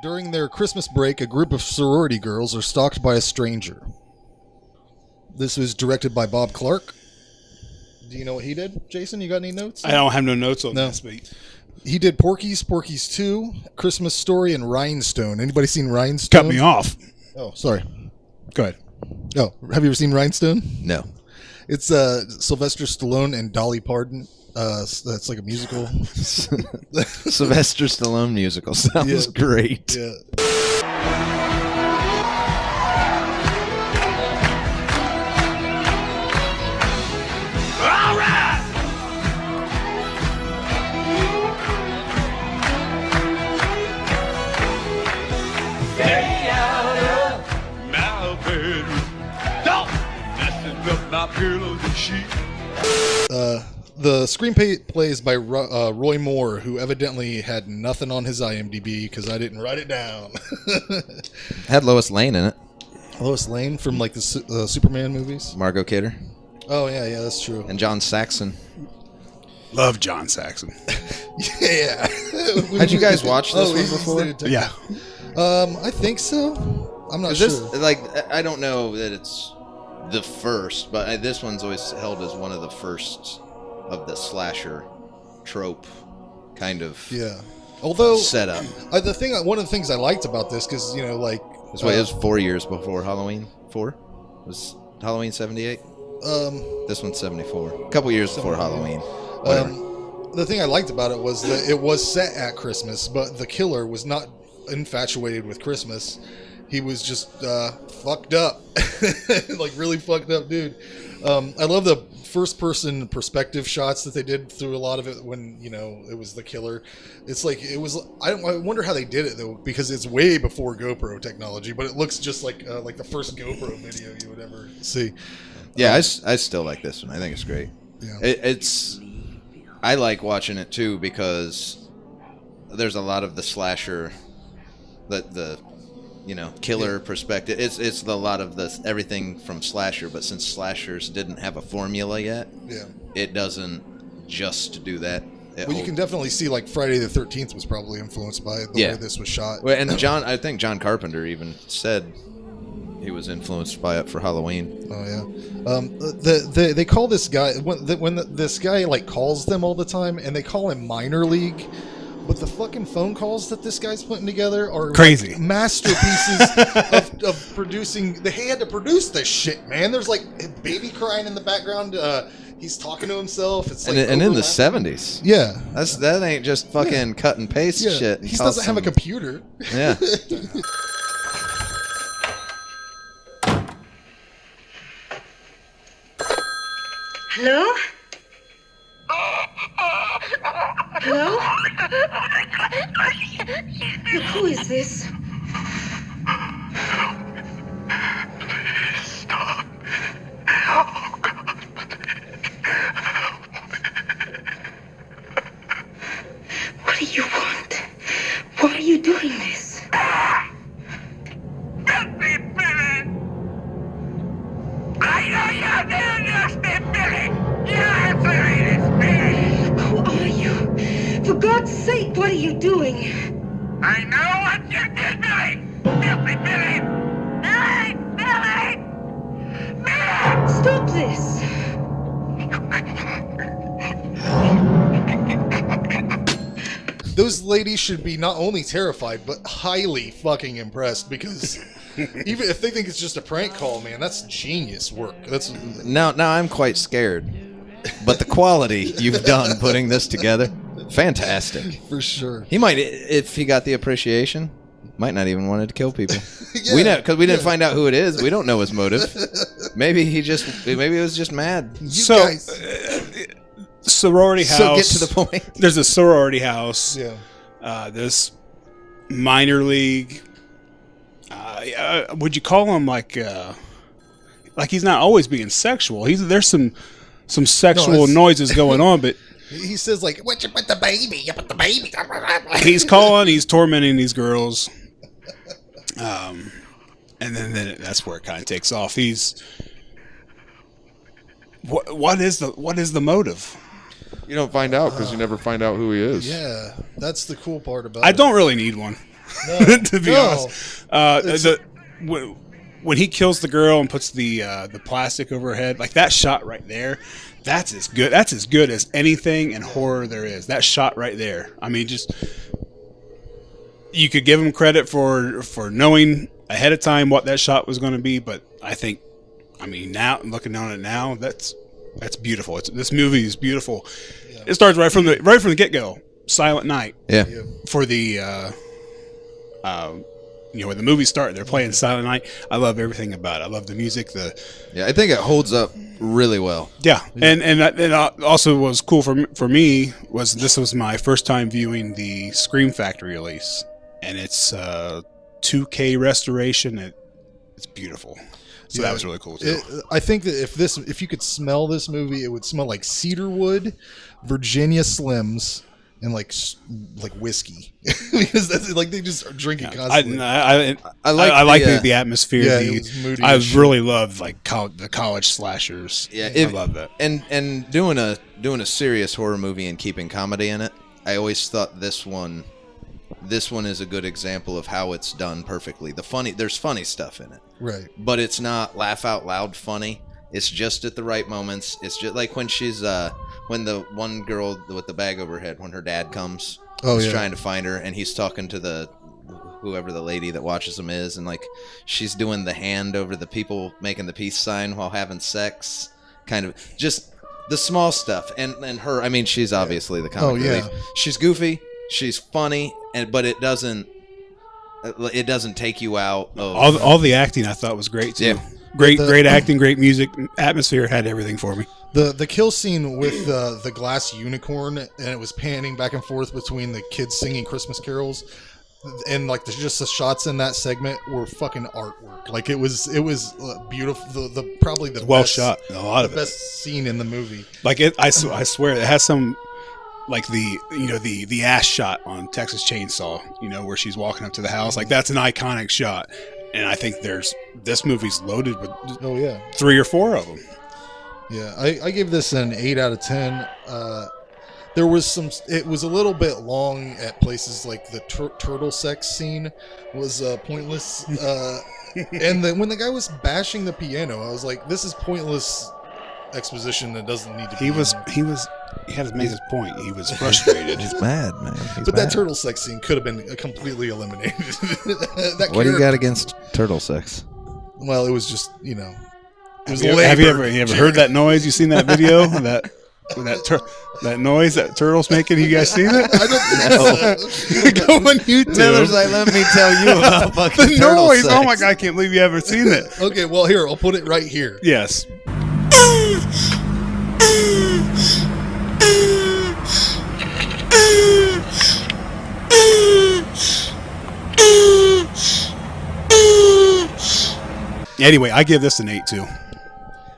During their Christmas break, a group of sorority girls are stalked by a stranger. This was directed by Bob Clark. Do you know what he did, Jason? You got any notes? I don't have no notes on this, but he did Porky's, Porky's 2, Christmas Story, and Rhinestone. Anybody seen Rhinestone? cut me off. Oh, sorry. Go ahead. Oh, have you ever seen Rhinestone? No. It's Sylvester Stallone and Dolly Parton. That's like a musical. Sylvester Stallone musical sounds great. Yeah. All right. Stay out of my bedroom. Don't messing up my pillows and sheets. The screenplay is by Roy Moore, who evidently had nothing on his IMDb because I didn't write it down. Had Lois Lane in it. Lois Lane from like the Superman movies. Margot Kidder. Oh yeah, that's true. And John Saxon. Love John Saxon. Yeah. Had you guys watched this one before? Yeah. I think so. I'm not sure. This, like, I don't know that it's the first, but this one's always held as one of the first of the slasher trope kind of setup. One of the things I liked about this, because it was 4 years before Halloween. Was Halloween 78? This one's 74. A couple years before Halloween. The thing I liked about it was that it was set at Christmas, but the killer was not infatuated with Christmas. He was just fucked up, like really fucked up, dude. I love the first-person perspective shots that they did through a lot of it when it was the killer. It's like it was. I wonder how they did it though, because it's way before GoPro technology, but it looks just like the first GoPro video you would ever see. Yeah, I still like this one. I think it's great. Yeah. I like watching it too because there's a lot of the slasher, the killer perspective. It's a lot of everything from slasher, but since slashers didn't have a formula yet, it doesn't just do that. You can definitely see like Friday the 13th was probably influenced by the way this was shot. Well, and I think John Carpenter even said he was influenced by it for Halloween. Oh yeah. They call this guy this guy like calls them all the time, and they call him Minor League. But the fucking phone calls that this guy's putting together are crazy, like masterpieces of producing. They had to produce this shit, man. There's like a baby crying in the background. He's talking to himself. It's like and in the 70s. Yeah, that ain't just fucking cut and paste shit. He doesn't have a computer. Yeah. Hello? Hello? Who is this? Please stop. Oh, God. What do you want? Why are you doing this? Let me, Billy. I know you're doing this, Billy. Your answer is Billy. Who are you? For God's sake, what are you doing? I know what you did, Billy. Filthy Billy. Billy. Billy. Billy. Stop this. Those ladies should be not only terrified, but highly fucking impressed, because even if they think it's just a prank call, man, that's genius work. That's Now I'm quite scared. But the quality you've done putting this together, fantastic. For sure. He might, if he got the appreciation, might not even wanted to kill people. Yeah, because we didn't find out who it is. We don't know his motive. Maybe he was just mad. Sorority house. So get to the point. There's a sorority house. Yeah. There's minor league. Would you call him like he's not always being sexual? There's some sexual noises going on, but he says like, "What you put the baby? You put the baby." he's tormenting these girls. And then that's where it kind of takes off. What is the motive? You don't find out because you never find out who he is. Yeah, that's the cool part about it. I don't really need one. No. to be No. honest. When he kills the girl and puts the plastic over her head, like that shot right there, that's as good as anything in horror there is. That shot right there. I mean, just you could give him credit for knowing ahead of time what that shot was going to be, but now looking on it now, that's beautiful. This movie is beautiful. Yeah. It starts right from the get go. Silent Night. Yeah. For the when the movies start, they're playing Silent Night. I love everything about it. I love the music. I think it holds up really well. Yeah. And also was cool for me was this was my first time viewing the Scream Factory release, and it's 2K restoration. It's beautiful. So that was really cool too. I think that if you could smell this movie, it would smell like cedarwood, Virginia Slims, and like whiskey, because that's like they just are drinking constantly. I like the atmosphere. Yeah, it was moody I as shit. really love like the college slashers. Yeah, I love that. And doing a serious horror movie and keeping comedy in it, I always thought this one is a good example of how it's done perfectly. There's funny stuff in it, Right. but it's not laugh out loud funny. It's just at the right moments. It's just like when she's when the one girl with the bag over her head, when her dad comes, he's trying to find her, and he's talking to whoever the lady that watches him is, and like she's doing the hand over the people making the peace sign while having sex, kind of just the small stuff. And her, I mean, she's obviously the comic relief. She's goofy, she's funny, but it doesn't take you out of all the acting. I thought was great too. Yeah. Great acting, great music, atmosphere, had everything for me. The kill scene with the glass unicorn, and it was panning back and forth between the kids singing Christmas carols, and like just the shots in that segment were fucking artwork. Like it was beautiful. The probably the well best, shot. A lot of best scene in the movie. Like I swear it has some like the ass shot on Texas Chainsaw. Where she's walking up to the house. Like that's an iconic shot. And I think this movie's loaded with 3 or 4 of them. Yeah, I gave this an 8 out of 10. There was it was a little bit long at places, like the turtle sex scene was pointless. And then when the guy was bashing the piano, I was like, this is pointless exposition that doesn't need to be. He had made his point. He was frustrated. He's mad, man. That turtle sex scene could have been completely eliminated. What do you got against turtle sex? Well, it was just, it was have you ever heard that noise? You seen that video? that noise that turtle's making? You guys seen it? I don't know. Go on YouTube. Miller's like, let me tell you about fucking the turtle noise. sex. Oh my god, I can't believe you haven't seen it. Okay, well here, I'll put it right here. Yes. Anyway, I give this an 8 too.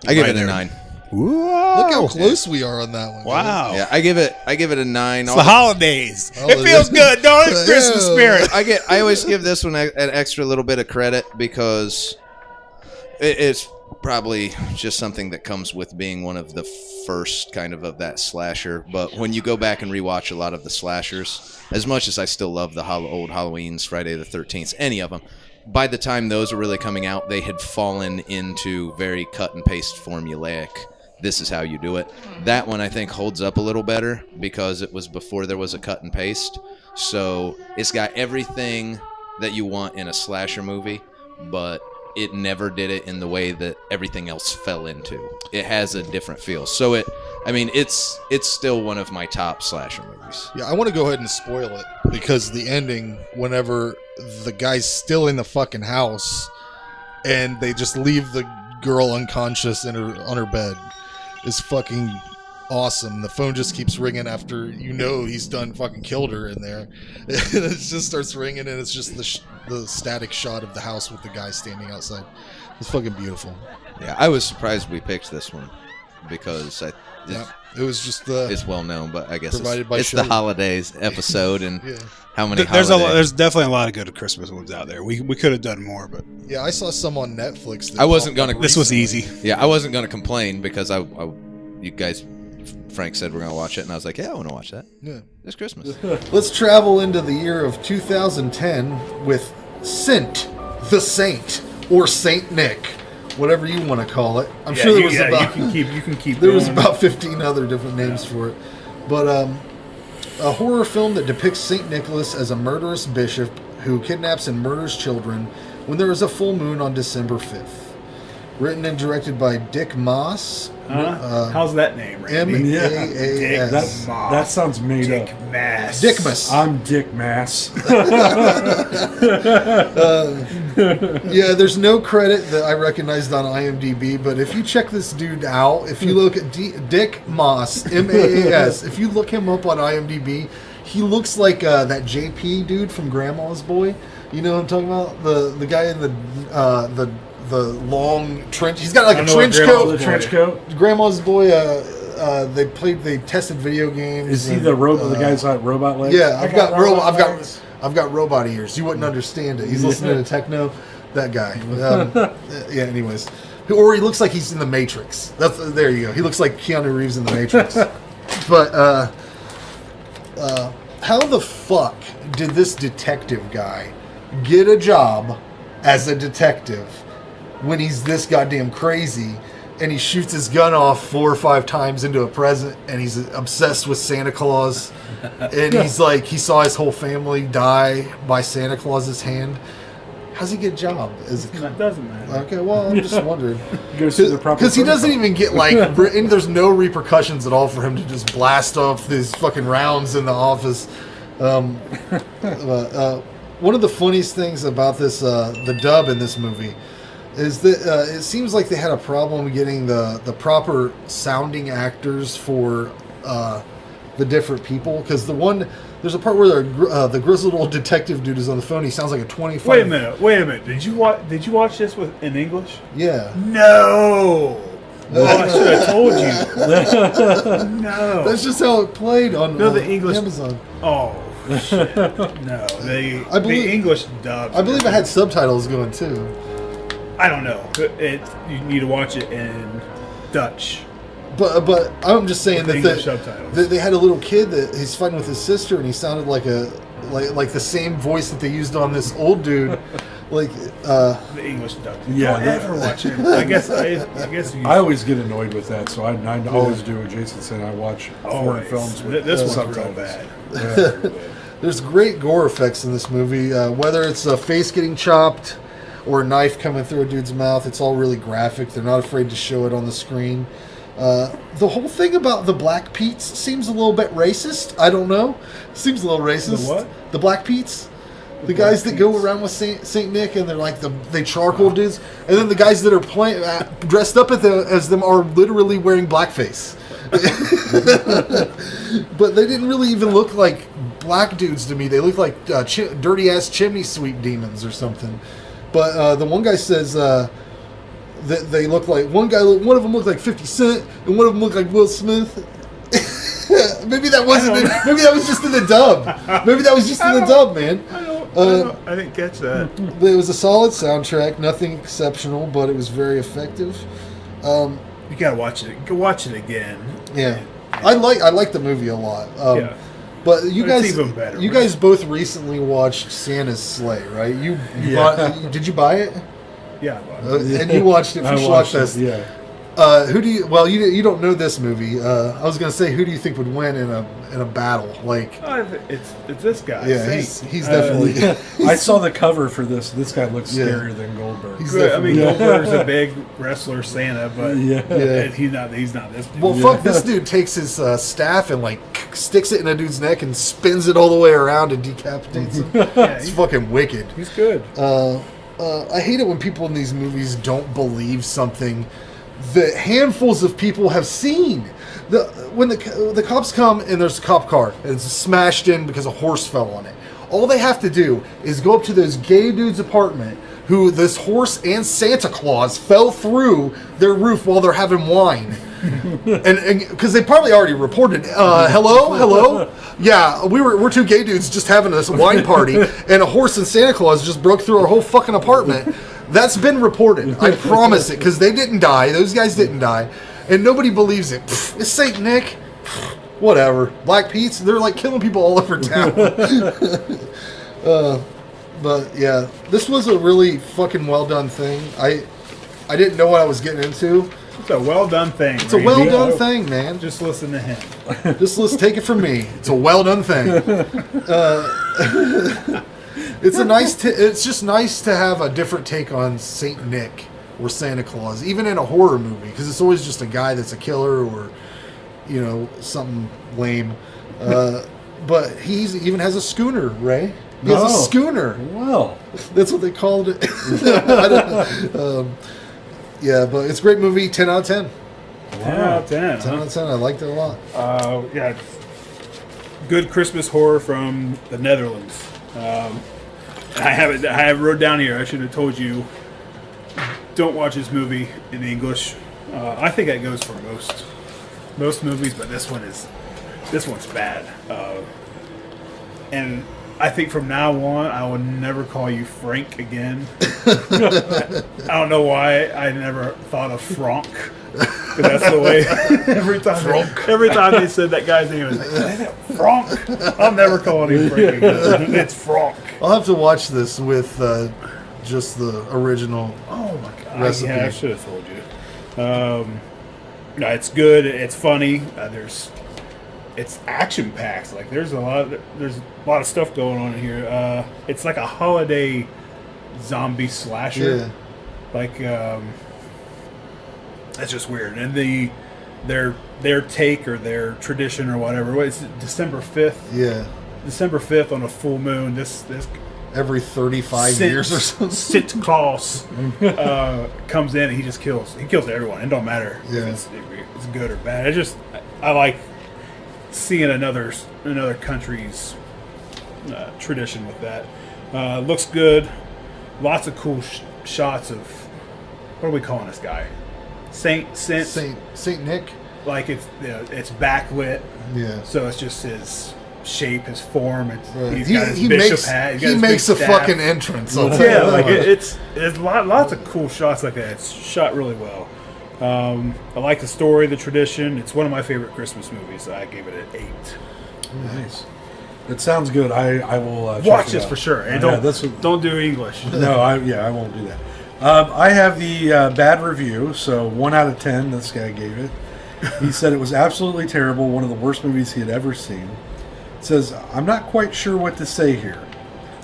I give it a 9. Whoa. Look how close we are on that one. Wow. Yeah, I give it a 9. It's the holidays. Oh, It feels good, don't it? Christmas Ew. spirit. I always give this one an extra little bit of credit because it's probably just something that comes with being one of the first kind of that slasher. But when you go back and rewatch a lot of the slashers, as much as I still love the old Halloweens, Friday the 13th, any of them, by the time those were really coming out, they had fallen into very cut and paste formulaic. This is how you do it. That one I think holds up a little better because it was before there was a cut and paste. So it's got everything that you want in a slasher movie, but it never did it in the way that everything else fell into. It has a different feel. So it's still one of my top slasher movies. Yeah, I want to go ahead and spoil it because the ending, whenever the guy's still in the fucking house and they just leave the girl unconscious on her bed, is fucking awesome. The phone just keeps ringing after he's done fucking killed her in there. It just starts ringing and it's just the static shot of the house with the guy standing outside. It's fucking beautiful. Yeah, I was surprised we picked this one because It was just it's well known, but I guess provided by it's the Shudder. holidays episode and Yeah. how many There's definitely a lot of good Christmas ones out there. We could have done more, but Yeah, I saw some on Netflix. That I wasn't popped up gonna- this was recently. easy. Yeah, I wasn't going to complain because you guys Frank said we're gonna watch it, and I was like, yeah, I want to watch that. Yeah. It's Christmas. Let's travel into the year of 2010 with Sint, the Saint, or Saint Nick, whatever you want to call it. I'm sure there was about you can keep there was about 15 other different names for it, but a horror film that depicts Saint Nicholas as a murderous bishop who kidnaps and murders children when there is a full moon on December 5th. Written and directed by Dick Maas. How's that name, Randy? M-A-A-S. That sounds made up. Mass. Dickmas. I'm Dick Mass. Yeah, there's no credit that I recognized on IMDb, but if you check this dude out, if you look at Dick Maas, M-A-A-S, if you look him up on IMDb, he looks like that JP dude from Grandma's Boy. You know what I'm talking about? The guy in the long trench. He's got like a trench coat. The trench coat. Grandma's Boy. They tested video games. Is he the robot? The guy's got robot legs. Yeah, I've got robot ears. You wouldn't understand it. He's listening to techno. That guy. Yeah. Anyways, or he looks like he's in the Matrix. There you go. He looks like Keanu Reeves in the Matrix. But how the fuck did this detective guy get a job as a detective when he's this goddamn crazy and he shoots his gun off 4 or 5 times into a present and he's obsessed with Santa Claus and he's like, he saw his whole family die by Santa Claus's hand? How's he get a job? That doesn't matter. Okay, well, I'm just wondering. Because he doesn't even get and there's no repercussions at all for him to just blast off these fucking rounds in the office. One of the funniest things about this, the dub in this movie, is that it seems like they had a problem getting the proper sounding actors for the different people. Because there's a part where the grizzled old detective dude is on the phone. He sounds like a 25. Wait a minute. Did you watch this in English? Yeah. No. Well, I should have told you. No. That's just how it played on the English Amazon. Oh. Shit. No, the English dub. I believe it had subtitles going too. I don't know. You need to watch it in Dutch. But I'm just saying that English subtitles. They had a little kid that he's fighting with his sister, and he sounded like the same voice that they used on this old dude, like the English dub. Yeah, don't ever watch it. I guess I always get annoyed with that, so I always do what Jason said. I watch foreign films with this one's subtitles. real bad. Yeah. There's great gore effects in this movie, whether it's a face getting chopped or a knife coming through a dude's mouth. It's all really graphic. They're not afraid to show it on the screen. The whole thing about the Black Pete's seems a little bit racist. I don't know. Seems a little racist. The what? The Black Pete's. The guys that go around with Saint Nick and they're like they charcoal dudes, and then the guys that are playing dressed up as them are literally wearing blackface. But they didn't really even look like black dudes to me. They look like dirty ass chimney sweep demons or something. But the one guy says that they look like one of them looked like 50 Cent and one of them looked like Will Smith. Maybe that wasn't. Maybe that was just in the dub. Maybe that was just in the dub, man. I didn't catch that. It was a solid soundtrack, nothing exceptional, but it was very effective. You gotta watch it. Go watch it again. Yeah, I like the movie a lot. Yeah. But you But guys, it's even better, you right? guys both recently watched Santa's Sleigh, right? You Yeah. did you buy it? Yeah. Well, And you watched it for I watched it, Schlockfest. yeah. Who do you? Well, you don't know this movie. I was gonna say, who do you think would win in a battle? Like, it's this guy. yeah, Saint. he's definitely. I saw the cover for this. This guy looks Yeah. scarier than Goldberg. He's Good. I mean, definitely- Goldberg's a big wrestler, Santa, but Yeah. he's not this dude. Well, fuck, this dude takes his staff and like sticks it in a dude's neck and spins it all the way around and decapitates him. It's fucking wicked. He's good. I hate it when people in these movies don't believe something that handfuls of people have seen. When the cops come and there's a cop car and it's smashed in because a horse fell on it, all they have to do is go up to those gay dude's apartment who this horse and Santa Claus fell through their roof while they're having wine. and because they probably already reported, hello, yeah, we're two gay dudes just having this wine party, and a horse and Santa Claus just broke through our whole fucking apartment. That's been reported. I promise it, because they didn't die. Those guys didn't die. And nobody believes it. Pfft, it's Saint Nick. Pfft, whatever. Black Pete's, they're like killing people all over town. But yeah, this was a really fucking well done thing. I didn't know what I was getting into. It's a well done thing. It's a well done thing, man. Just listen to him. Just let's take it from me. It's a well done thing. It's just nice to have a different take on Saint Nick or Santa Claus, even in a horror movie, because it's always just a guy that's a killer or, you know, something lame. But he even has a schooner, Ray. He has a schooner. Well, That's what they called it. I don't, yeah, but it's a great movie. 10 out of 10. 10 out of 10. 10 out of 10. I liked it a lot. Yeah, good Christmas horror from the Netherlands. I have wrote down here. I should have told you. Don't watch this movie in English. I think that goes for most movies, but this one's bad. And I think from now on, I will never call you Frank again. I don't know why I never thought of Frank. Because that's the way every time they said that guy's name, I was like, Frank. I'm never calling him Frank again. It's Frank. I'll have to watch this with just the original recipe. Yeah, I should have told you. No, it's good. It's funny. It's action packed. Like there's a lot of stuff going on in here. It's like a holiday zombie slasher. Yeah. Like that's just weird. And their take or their tradition or whatever. What is it? December 5th. Yeah. December 5th on a full moon. This Every 35 years or so. Sint Claus comes in and he just kills. He kills everyone. It don't matter Yeah. if it's good or bad. I like seeing another country's tradition with that. Looks good. Lots of cool shots of, what are we calling this guy? Saint Nick. Like it's backlit. Yeah. So it's just his shape, his form. Right. He's got his bishop hat. He makes a fucking entrance. Yeah, like it's lots of cool shots like that. It's shot really well. I like the story, the tradition. It's one of my favorite Christmas movies. I gave it an 8. nice. It sounds good. I will Watch check it this out. for sure. And don't do English. No, I won't do that. I have the bad review, so 1 out of 10. This guy gave it. He said it was absolutely terrible. One of the worst movies he had ever seen. It says, I'm not quite sure what to say here.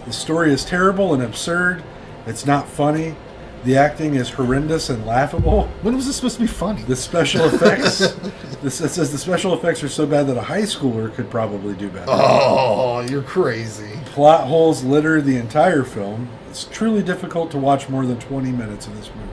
The story is terrible and absurd. It's not funny. The acting is horrendous and laughable. When was this supposed to be funny? The special effects. It says the special effects are so bad that a high schooler could probably do better. Oh, you're crazy. Plot holes litter the entire film. It's truly difficult to watch more than 20 minutes of this movie.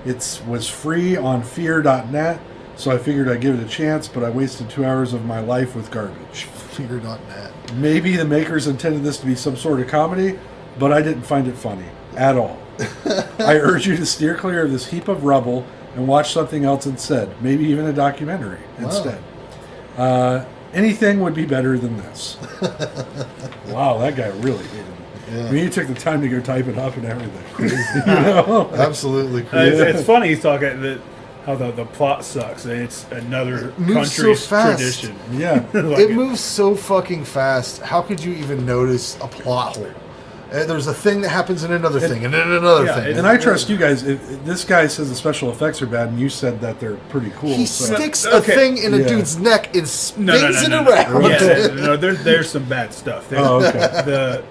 It was free on fear.net, so I figured I'd give it a chance, but I wasted 2 hours of my life with garbage. Fear.net. Maybe the makers intended this to be some sort of comedy, but I didn't find it funny at all. I urge you to steer clear of this heap of rubble and watch something else instead. Maybe even a documentary instead. Anything would be better than this. Wow, that guy really hated it. Yeah. I mean, you took the time to go type it up and everything. Crazy, you know? Absolutely crazy. It's funny he's talking how the plot sucks. It's another moves country's so fast. tradition. Yeah. It moves so fucking fast. How could you even notice a plot hole? There's a thing that happens in another thing, and then another thing. And I trust you guys. This guy says the special effects are bad, and you said that they're pretty cool. He sticks a thing in a dude's neck and spins it no. around. Yeah, there's some bad stuff. Okay.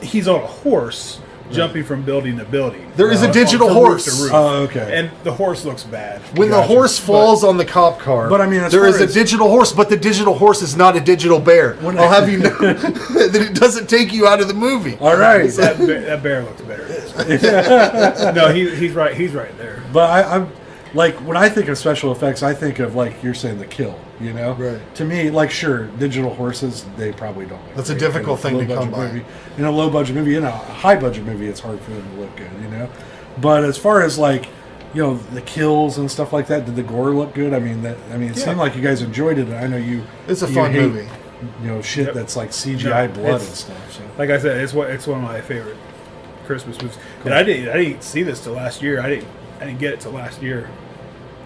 He's on a horse jumping from building to building. There is a digital horse. Roof to roof. Oh, okay. And the horse looks bad. When the horse falls on the cop car, but I mean, there is a digital horse, but the digital horse is not a digital bear. I'll have you know that it doesn't take you out of the movie. All right. That bear looks better. No, he's right. He's right there. But I'm like, when I think of special effects, I think of, like you're saying, The Kill. You know, right? To me, like, sure, digital horses, they probably don't. That's a difficult thing to come by. In a low budget movie, in a high budget movie, it's hard for them to look good. You know, but as far as like, you know, the kills and stuff like that, did the gore look good? I mean, it seemed like you guys enjoyed it. I know you. It's a fun movie. You know, shit that's like CGI blood and stuff. So. Like I said, it's one of my favorite Christmas movies. Cool. And I didn't see this till last year. I didn't get it till last year.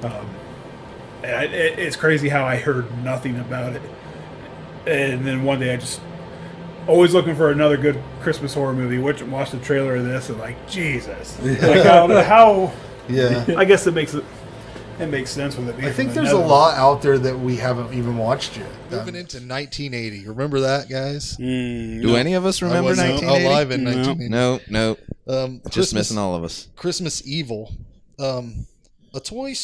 And it's crazy how I heard nothing about it. And then one day I just always looking for another good Christmas horror movie. Watch the trailer of this and like, Jesus. Like how Yeah. I guess it makes sense with it being I think from there's a lot out there that we haven't even watched yet. Moving into 1980. Remember that, guys? Do any of us remember I wasn't 1980? alive in 1980. No. Just missing all of us. Christmas Evil. A toy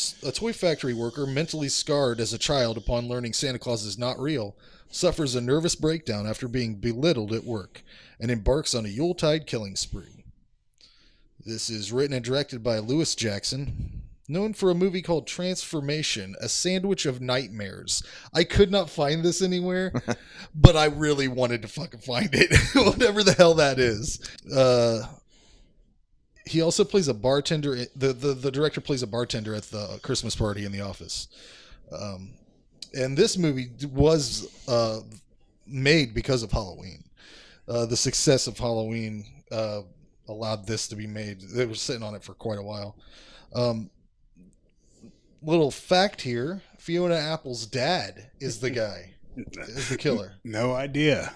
factory worker, mentally scarred as a child upon learning Santa Claus is not real, suffers a nervous breakdown after being belittled at work and embarks on a Yuletide killing spree. This is written and directed by Lewis Jackson, known for a movie called Transformation, a sandwich of nightmares. I could not find this anywhere, but I really wanted to fucking find it, whatever the hell that is. He also plays a bartender. The director plays a bartender at the Christmas party in the office. And this movie was made because of Halloween. The success of Halloween allowed this to be made. They were sitting on it for quite a while. Little fact here, Fiona Apple's dad is the guy, is the killer. No idea.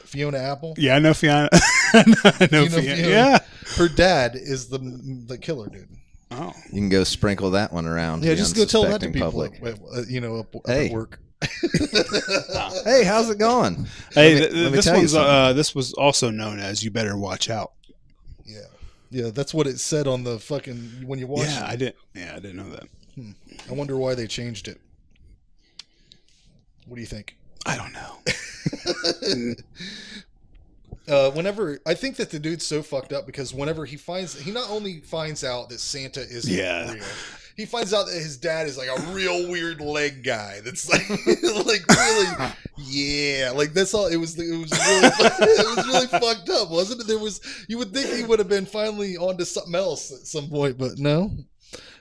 Fiona Apple? Yeah, I know Fiona. I know Fiona. Yeah. Her dad is the killer dude. Oh. You can go sprinkle that one around. Yeah, to just the go tell that to unsuspecting people, public. up Hey. at work. Hey, how's it going? Hey, Let me this tell you one's something. this was also known as "You Better Watch Out." Yeah, that's what it said on the fucking when you watch Yeah, it. I didn't know that. I wonder why they changed it. What do you think? I don't know. Whenever I think that the dude's so fucked up because whenever he not only finds out that Santa isn't real, he finds out that his dad is like a real weird leg guy. That's like, like really, yeah, like that's all. It was really, it was really fucked up, wasn't it? You would think he would have been finally onto something else at some point, but no.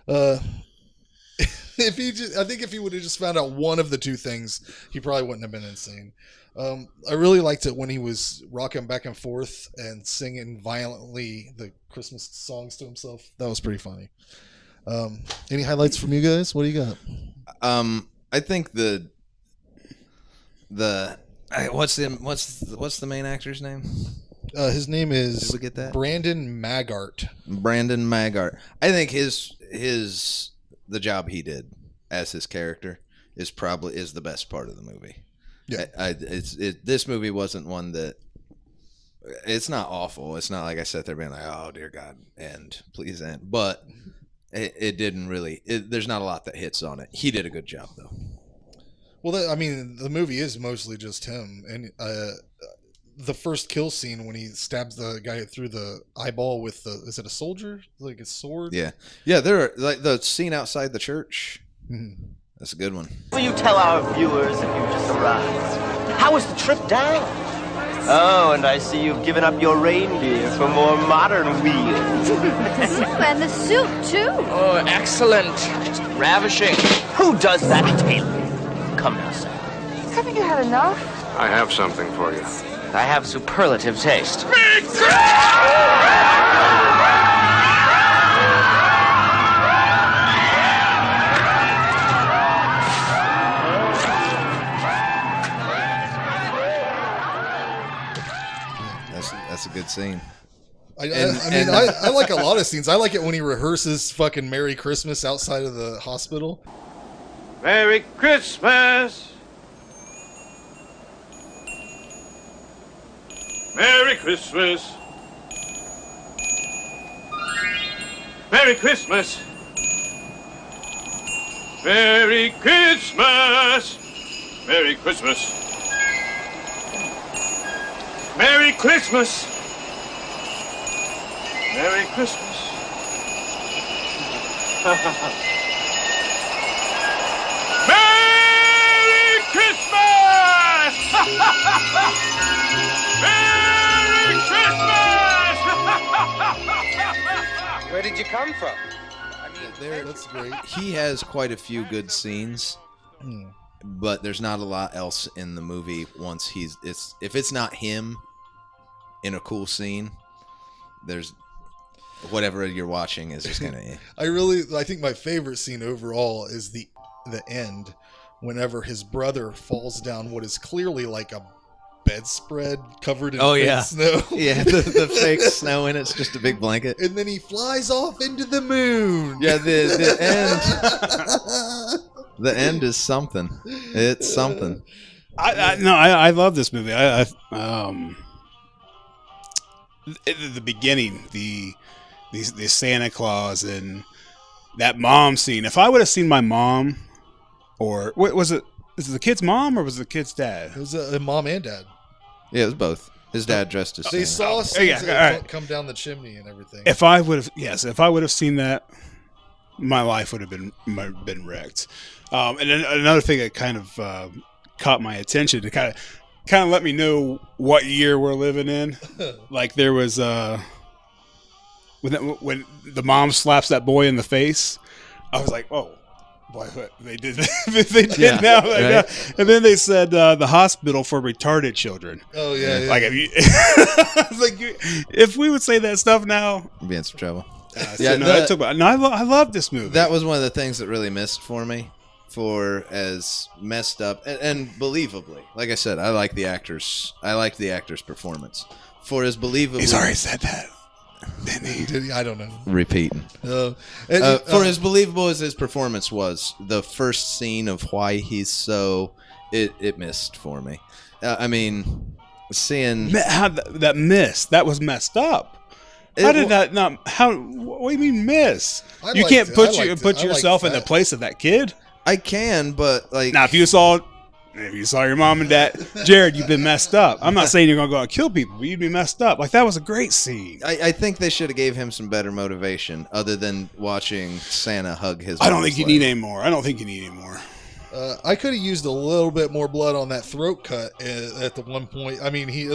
I think if he would have just found out one of the two things, he probably wouldn't have been insane. I really liked it when he was rocking back and forth and singing violently the Christmas songs to himself. That was pretty funny. Any highlights from you guys? What do you got? I think what's the main actor's name? His name is Did we get that? Brandon Maggart. Brandon Maggart. I think the job he did as his character is the best part of the movie. Yeah. This movie wasn't one that. It's not awful. It's not like I sat there being like, oh dear God, please end. But it didn't really. There's not a lot that hits on it. He did a good job though. Well, the movie is mostly just him, and the first kill scene when he stabs the guy through the eyeball with is it a soldier, like a sword? Yeah. There are like the scene outside the church. Mm-hmm. That's a good one. Will you tell our viewers if you've just arrived? How was the trip down? Oh, and I see you've given up your reindeer for more modern wheels. And the suit, too. Oh, excellent. Just ravishing. Who does that tailoring? Come now, sir. Haven't you had enough? I have something for you. I have superlative taste. That's a good scene. I like a lot of scenes. I like it when he rehearses fucking Merry Christmas outside of the hospital. Merry Christmas! Merry Christmas! Merry Christmas! Merry Christmas! Merry Christmas! Merry Christmas! Merry Christmas! Merry Christmas! Merry Christmas! Where did you come from? That's great. He has quite a few good scenes, but there's not a lot else in the movie. If it's not him in a cool scene, there's whatever you're watching is just kind of. I think my favorite scene overall is the end, whenever his brother falls down what is clearly like a bedspread covered in fake snow. Yeah, the fake snow in it's just a big blanket. And then he flies off into the moon. Yeah, the end. The end is something. It's something. I love this movie. The beginning, the Santa Claus and that mom scene. If I would have seen my mom, or what was it? Is it the kid's mom or was it the kid's dad? It was a mom and dad. Yeah, it was both. His dad dressed as They Santa. saw Santa come down the chimney and everything. If I would have seen that, my life would have been wrecked. And then another thing that kind of caught my attention to kind of let me know what year we're living in. Like there was when the mom slaps that boy in the face, I was like, oh. Boy, they did. They did now. Right? And then they said the hospital for retarded children. Oh yeah. Like if we would say that stuff now, We'd be in some trouble. I love this movie. That was one of the things that really missed for me. For as messed up and believably, like I said, I like the actors. I like the actor's performance. For as believably, he's already said that. Did he? I don't know. Repeating. For as believable as his performance was, the first scene of why he's so it missed for me. I mean, seeing how that was messed up. How did that not? How? What do you mean miss? You can't put yourself in the place of that kid. I can, but like now, if you saw your mom and dad, Jared, you've been messed up. I'm not saying you're gonna go out and kill people, but you'd be messed up. Like that was a great scene. I think they should have gave him some better motivation other than watching Santa hug his. I don't think you need any more. I could have used a little bit more blood on that throat cut at the one point. I mean, he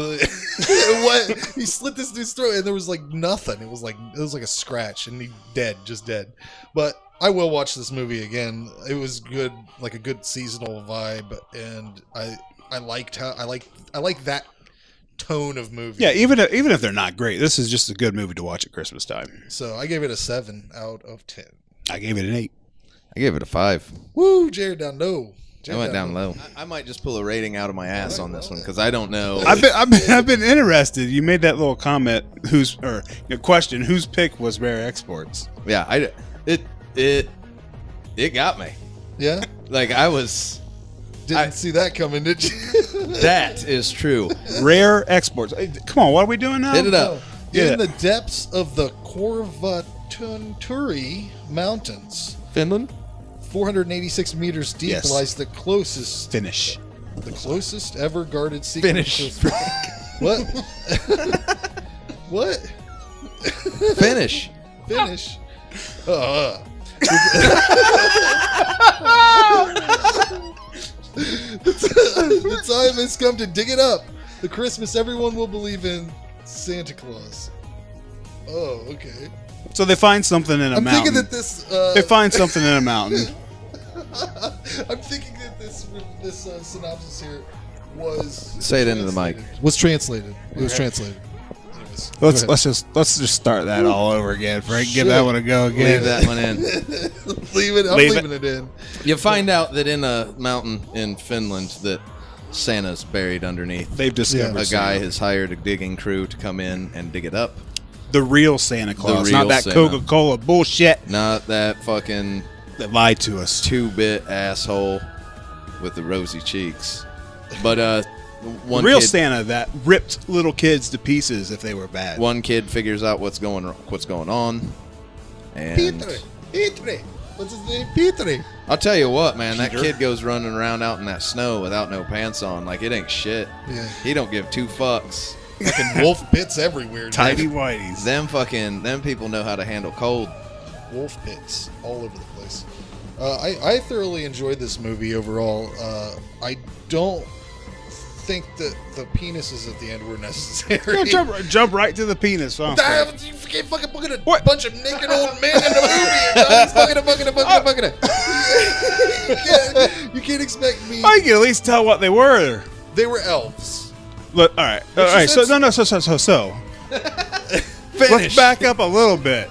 slit this dude's throat, and there was like nothing. It was like a scratch, and he just dead. But I will watch this movie again. It was good, like a good seasonal vibe, and I like that tone of movie. Yeah, even if they're not great, this is just a good movie to watch at Christmas time. So I gave it a 7 out of 10. I gave it an 8. I gave it a 5. Woo, Jared down low. I went down low. I might just pull a rating out of my ass on this one because I don't know. I've been interested. You made that little comment. Question? Whose pick was Rare Exports? Yeah, it got me. Yeah, like I was. Didn't see that coming, did you? That is true. Rare Exports. Come on, what are we doing now? Hit it up. In the depths of the Korvattunturi Mountains, Finland. 486 meters deep lies the closest ever guarded secret. Finish. What? What? Finish. The time has come to dig it up. The Christmas everyone will believe in, Santa Claus. Oh, okay. So they find something in a mountain. I'm thinking that this. They find something in a mountain. I'm thinking that this synopsis here was. Say it into the mic. Was translated. It was translated. Anyways, let's just start that all over again, Frank. Give that one a go again. Leave that one in. I'm leaving it in. You find out that in a mountain in Finland that Santa's buried underneath. They've discovered a guy has hired a digging crew to come in and dig it up. The real Santa Claus, not that Santa. Coca-Cola bullshit. Not that fucking that lied to us. 2-bit asshole with the rosy cheeks. But one real kid, Santa that ripped little kids to pieces if they were bad. One kid figures out what's going on, and Petre. What's his name? Petre. I'll tell you what, man, that kid goes running around out in that snow without no pants on, like it ain't shit. Yeah. He don't give 2 fucks. Fucking wolf pits everywhere. Tidy whities. Them people know how to handle cold. Wolf pits all over the place. I thoroughly enjoyed this movie overall. I don't think that the penises at the end were necessary. Jump right to the penis. Huh? You can't fucking put a bunch of naked old men in the movie. You can't expect me. I can at least tell what they were. They were elves. Look, all right. So. Let's back up a little bit.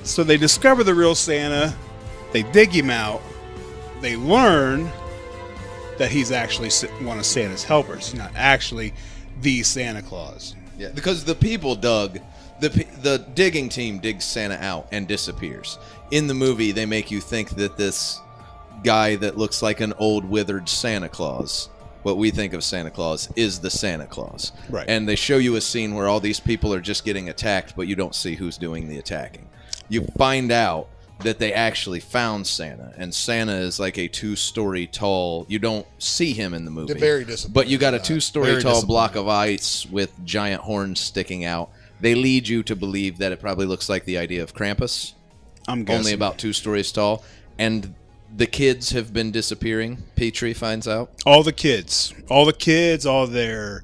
So they discover the real Santa. They dig him out. They learn that he's actually one of Santa's helpers. He's not actually the Santa Claus. Yeah, because the people dug, the digging team digs Santa out and disappears. In the movie, they make you think that this guy that looks like an old withered Santa Claus, what we think of Santa Claus, is the Santa Claus. Right. And they show you a scene where all these people are just getting attacked, but you don't see who's doing the attacking. You find out that they actually found Santa, and Santa is like a 2-story tall. You don't see him in the movie. They're very disappointed. But you got a 2-story tall block of ice with giant horns sticking out. They lead you to believe that it probably looks like the idea of Krampus. I'm guessing. Only about 2 stories tall. And the kids have been disappearing, Petrie finds out. All the kids, all their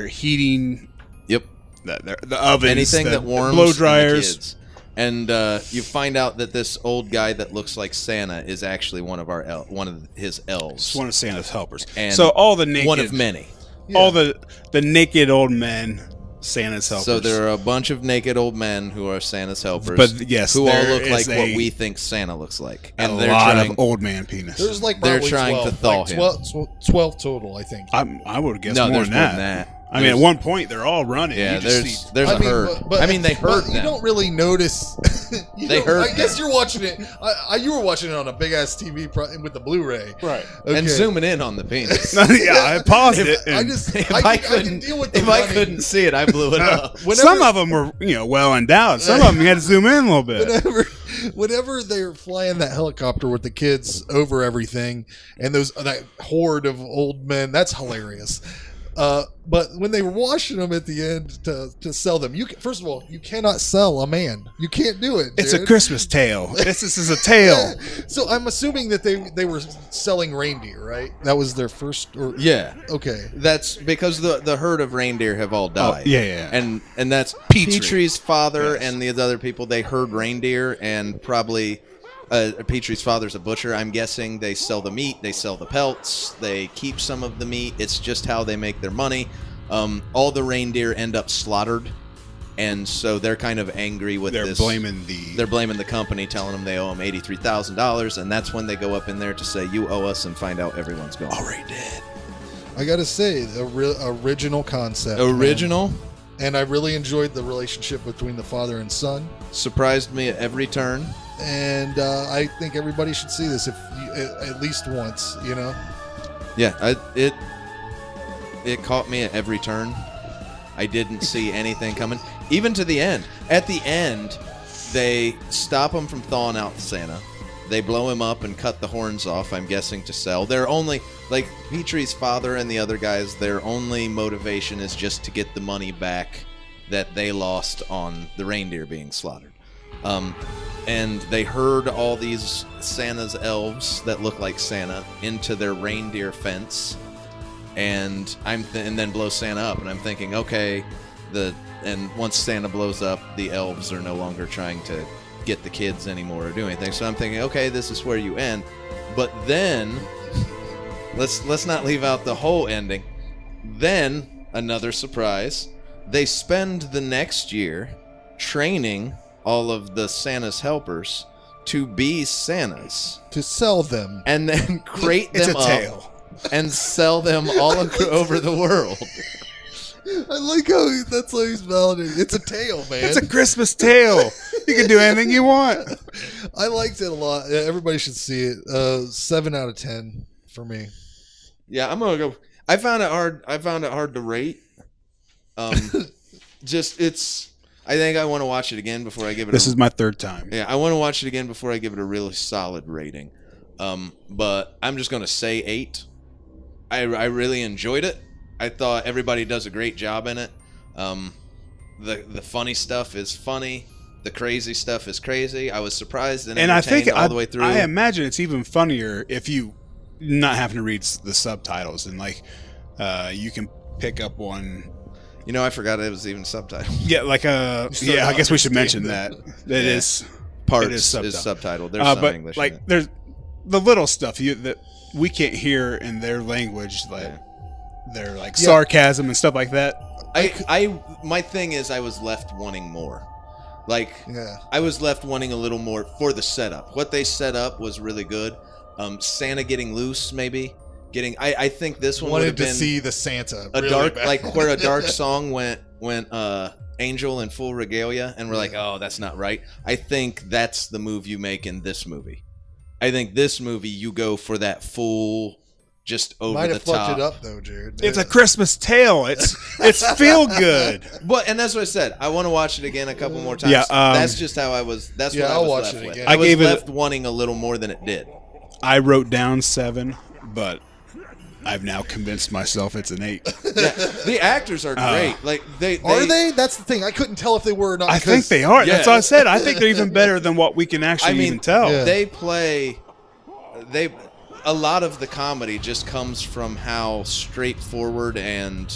heating. Yep. The ovens. Anything that warms. Blow dryers. Kids. And you find out that this old guy that looks like Santa is actually one of his elves. It's one of Santa's helpers. And so all the naked, one of many. All the naked old men, Santa's helpers. So there are a bunch of naked old men who are Santa's helpers. But yes, who all look there like is what we think Santa looks like. And they're trying, of old man penis. There's like they're probably trying 12, to thaw like him. 12 total, I think. I would guess no, more there's than more that. than that. I mean, at one point they're all running. Yeah, you just there's a herd. But they heard them. You don't really notice. They heard. I guess you're watching it. You were watching it on a big ass TV with the Blu-ray, right? Okay. And zooming in on the penis. Yeah, I paused it. If I couldn't deal with I couldn't see it, I blew it up. Some of them were, well endowed. Some of them you had to zoom in a little bit. Whenever they're flying that helicopter with the kids over everything, and that horde of old men, that's hilarious. But when they were washing them at the end to sell them, first of all, you cannot sell a man. You can't do it. It's a dude. Christmas tale. This is a tale. So I'm assuming that they were selling reindeer, right? That was their first. Yeah. Okay. That's because the herd of reindeer have all died. Oh, yeah. And that's Petrie's father and the other people. They herd reindeer, and probably Petrie's father's a butcher. I'm guessing they sell the meat, they sell the pelts, they keep some of the meat. It's just how they make their money. All the reindeer end up slaughtered, and so they're kind of angry with this. They're blaming the company, telling them they owe them $83,000, and that's when they go up in there to say, "You owe us," and find out everyone's gone. Already dead. I gotta say, the original concept. Original. Man. And I really enjoyed the relationship between the father and son. Surprised me at every turn. And I think everybody should see this at least once. Yeah, it caught me at every turn. I didn't see anything coming, even to the end. At the end, they stop him from thawing out Santa. They blow him up and cut the horns off, I'm guessing, to sell. They're only, like Petrie's father and the other guys, their only motivation is just to get the money back that they lost on the reindeer being slaughtered. And they herd all these Santa's elves that look like Santa into their reindeer fence, and and then blow Santa up. And I'm thinking, okay, and once Santa blows up, the elves are no longer trying to get the kids anymore or do anything. So I'm thinking, okay, this is where you end. But then let's not leave out the whole ending. Then another surprise. They spend the next year training all of the Santa's helpers to be Santas, to sell them, and then crate them up and sell them all over the world. I like how that's how he's validating. It's a tale, man. It's a Christmas tale. You can do anything you want. I liked it a lot. Everybody should see it. 7 out of 10 for me. Yeah, I'm gonna go. I found it hard to rate. I think I want to watch it again before I give it. This is my third time. Yeah, I want to watch it again before I give it a really solid rating. But I'm just gonna say 8. I really enjoyed it. I thought everybody does a great job in it. The funny stuff is funny. The crazy stuff is crazy. I was surprised and I think all the way through. I imagine it's even funnier if you not having to read the subtitles, and you can pick up one. I forgot it was even subtitled. Yeah, I guess we should mention that. It is part is subtitled. There's some but English. There's the little stuff that we can't hear in their language, their sarcasm and stuff like that. My thing is, I was left wanting more. Like, Yeah. I was left wanting a little more for the setup. What they set up was really good. Santa getting loose, maybe. I think this one would Wanted have to been see the Santa. a really dark, bad. like where a dark song went Angel in full regalia, and we're like, oh, that's not right. I think that's the move you make in this movie. I think this movie, you go for that full, just over Might the have top. fucked it up though, Jared. It's a Christmas tale. It's feel good. But and that's what I said. I want to watch it again a couple more times. Yeah, that's just how I was. That's what I I'll was watch left it with. again. I was gave it left wanting a little more than it did. I wrote down 7, but I've now convinced myself it's an 8. Yeah, the actors are great. Like Are they? That's the thing. I couldn't tell if they were or not. I think they are. Yeah. That's what I said. I think they're even better than what we can actually even tell. yeah. They play. A lot of the comedy just comes from how straightforward and,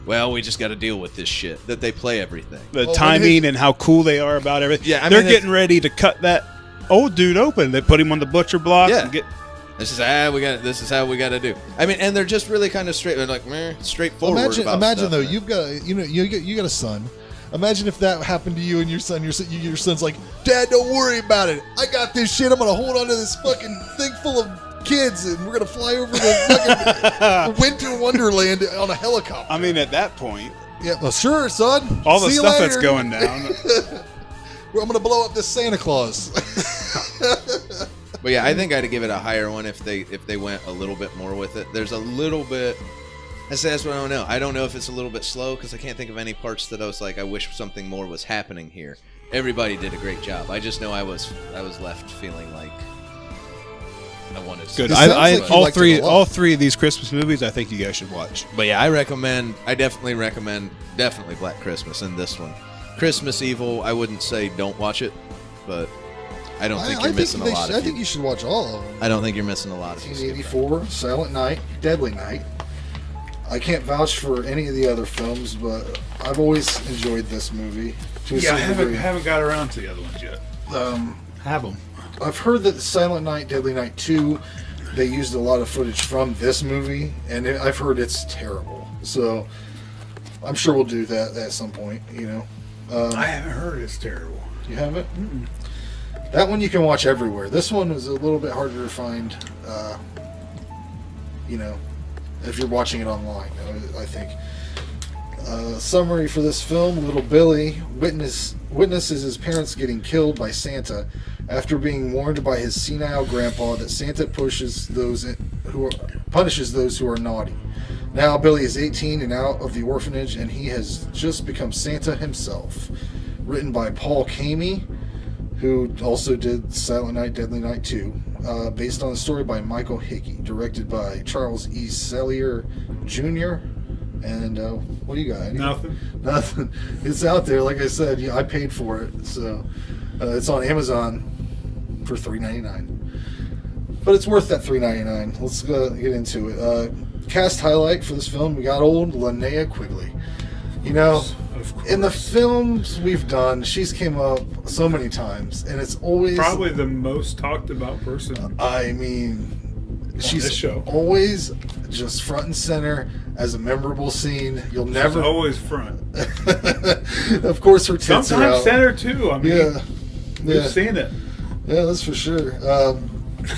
well, we just got to deal with this shit that they play everything. The Well, timing and how cool they are about everything. Yeah, I they're mean, getting ready to cut that old dude open. They put him on the butcher block. Yeah. And get, This is how we got to do. I mean, and they're just really kind of straight. They're like, straightforward. Imagine about though, stuff. you've got you got a son. Imagine if that happened to you and your son. Your son's like, Dad, don't worry about it. I got this shit. I'm gonna hold on to this fucking thing full of kids, and we're gonna fly over the fucking winter wonderland on a helicopter. I mean, at that point, Yeah, well, sure, son. all the See you stuff later. that's going down. I'm gonna blow up this Santa Claus. But yeah, I think I'd give it a higher one if they went a little bit more with it. There's a little bit. That's what I don't know. I don't know if it's a little bit slow because I can't think of any parts that I was like, I wish something more was happening here. Everybody did a great job. I just know I was left feeling like I wanted. Good. It sounds I like you liked it a lot. all three of these Christmas movies, I think you guys should watch. But yeah, I definitely recommend Black Christmas and this one. Christmas Evil, I wouldn't say don't watch it, but I don't think you're missing a lot. I think you should watch all of them. I don't think you're missing a lot of these. 1984, Silent Night, Deadly Night. I can't vouch for any of the other films, but I've always enjoyed this movie. To a certain degree. haven't got around to the other ones yet. Have them. I've heard that Silent Night, Deadly Night 2, they used a lot of footage from this movie, and I've heard it's terrible. So I'm sure we'll do that at some point, you know. I haven't heard it's terrible. You haven't? Mm-mm. That one you can watch everywhere. This one is a little bit harder to find, you know, if you're watching it online, I think. Summary for this film: Little Billy witnesses his parents getting killed by Santa after being warned by his senile grandpa that Santa punishes those who are naughty. Now Billy is 18 and out of the orphanage, and he has just become Santa himself. Written by Paul Kamey, who also did Silent Night, Deadly Night 2, based on a story by Michael Hickey, directed by Charles E. Sellier Jr., and what do you got? Nothing. It's out there, like I said. I paid for it, so it's on Amazon for $3.99. But it's worth that $3.99. Let's get into it. Cast highlight for this film: we got old Linnea Quigley. You know, in the films we've done, she's came up so many times, and it's always probably the most talked about person. I mean, she's always just front and center as a memorable scene. You'll never always front. Of course, her tits are out. Sometimes center too. I mean, we've seen it. Yeah, that's for sure.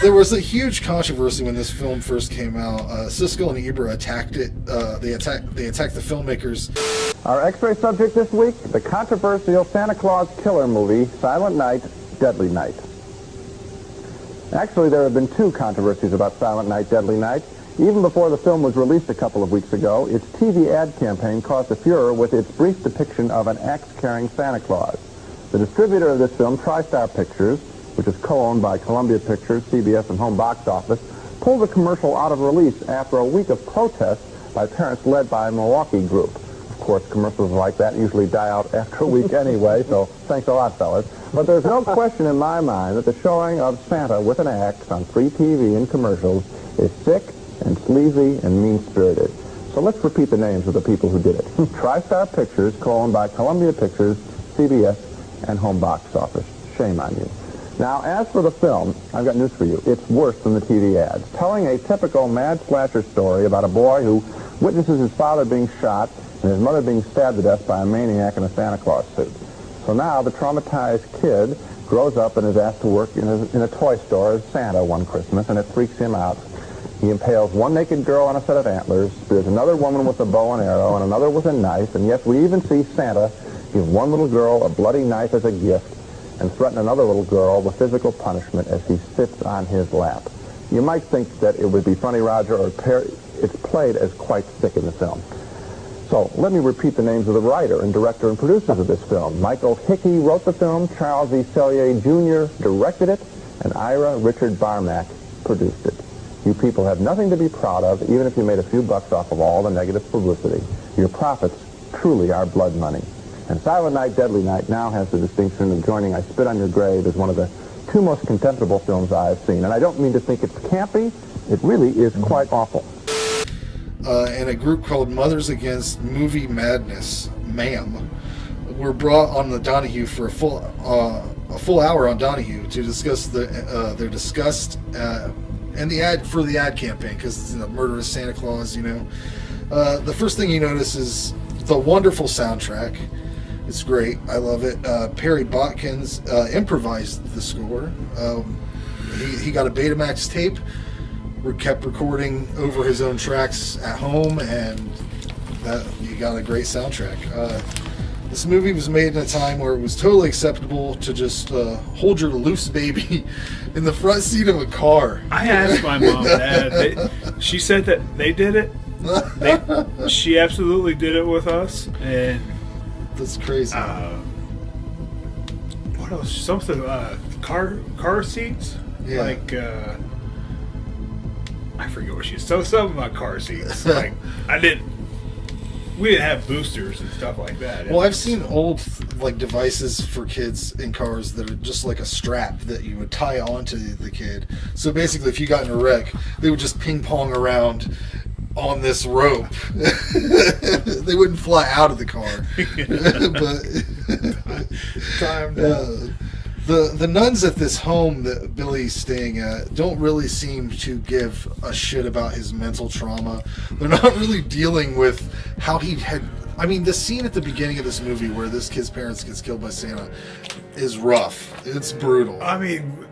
There was a huge controversy when this film first came out. Siskel and Ebert attacked it. They attacked the filmmakers. Our X-ray subject this week: the controversial Santa Claus killer movie, Silent Night, Deadly Night. Actually, there have been 2 controversies about Silent Night, Deadly Night. Even before the film was released a couple of weeks ago, its TV ad campaign caused a furor with its brief depiction of an axe-carrying Santa Claus. The distributor of this film, TriStar Pictures, which is co-owned by Columbia Pictures, CBS, and Home Box Office, pulled the commercial out of release after a week of protests by parents led by a Milwaukee group. Of course, commercials like that usually die out after a week anyway, so thanks a lot, fellas. But there's no question in my mind that the showing of Santa with an axe on free TV and commercials is sick and sleazy and mean-spirited. So let's repeat the names of the people who did it. TriStar Pictures, co-owned by Columbia Pictures, CBS, and Home Box Office. Shame on you. Now, as for the film, I've got news for you. It's worse than the TV ads. Telling a typical mad slasher story about a boy who witnesses his father being shot and his mother being stabbed to death by a maniac in a Santa Claus suit. So now the traumatized kid grows up and is asked to work in a toy store as Santa one Christmas, and it freaks him out. He impales one naked girl on a set of antlers, spears another woman with a bow and arrow, and another with a knife, and yet we even see Santa give one little girl a bloody knife as a gift and threaten another little girl with physical punishment as he sits on his lap. You might think that it would be funny, Roger, or it's played as quite sick in the film. So let me repeat the names of the writer and director and producers of this film. Michael Hickey wrote the film, Charles E. Sellier Jr. directed it, and Ira Richard Barmack produced it. You people have nothing to be proud of, even if you made a few bucks off of all the negative publicity. Your profits truly are blood money. And Silent Night, Deadly Night now has the distinction of joining I Spit on Your Grave as one of the two most contemptible films I've seen. And I don't mean to think it's campy. It really is quite awful. And a group called Mothers Against Movie Madness, MAM, were brought on the Donahue for a full hour on Donahue to discuss their disgust and the ad campaign, because it's a murderous Santa Claus, you know. The first thing you notice is the wonderful soundtrack. It's great. I love it. Perry Botkins improvised the score. He got a Betamax tape. We kept recording over his own tracks at home, and you got a great soundtrack. This movie was made in a time where it was totally acceptable to just hold your loose baby in the front seat of a car. I asked my mom and dad. She said that they did it. She absolutely did it with us, and that's crazy. What else? Something car seats. Yeah. Like I forget what she said. So something about car seats. Like we didn't have boosters and stuff like that. Well, I've seen old devices for kids in cars that are just like a strap that you would tie onto the kid. So basically, if you got in a wreck, they would just ping pong around on this rope. They wouldn't fly out of the car. The nuns at this home that Billy's staying at don't really seem to give a shit about his mental trauma. They're not really dealing with how he had... I mean, the scene at the beginning of this movie where this kid's parents gets killed by Santa is rough. It's brutal. I mean,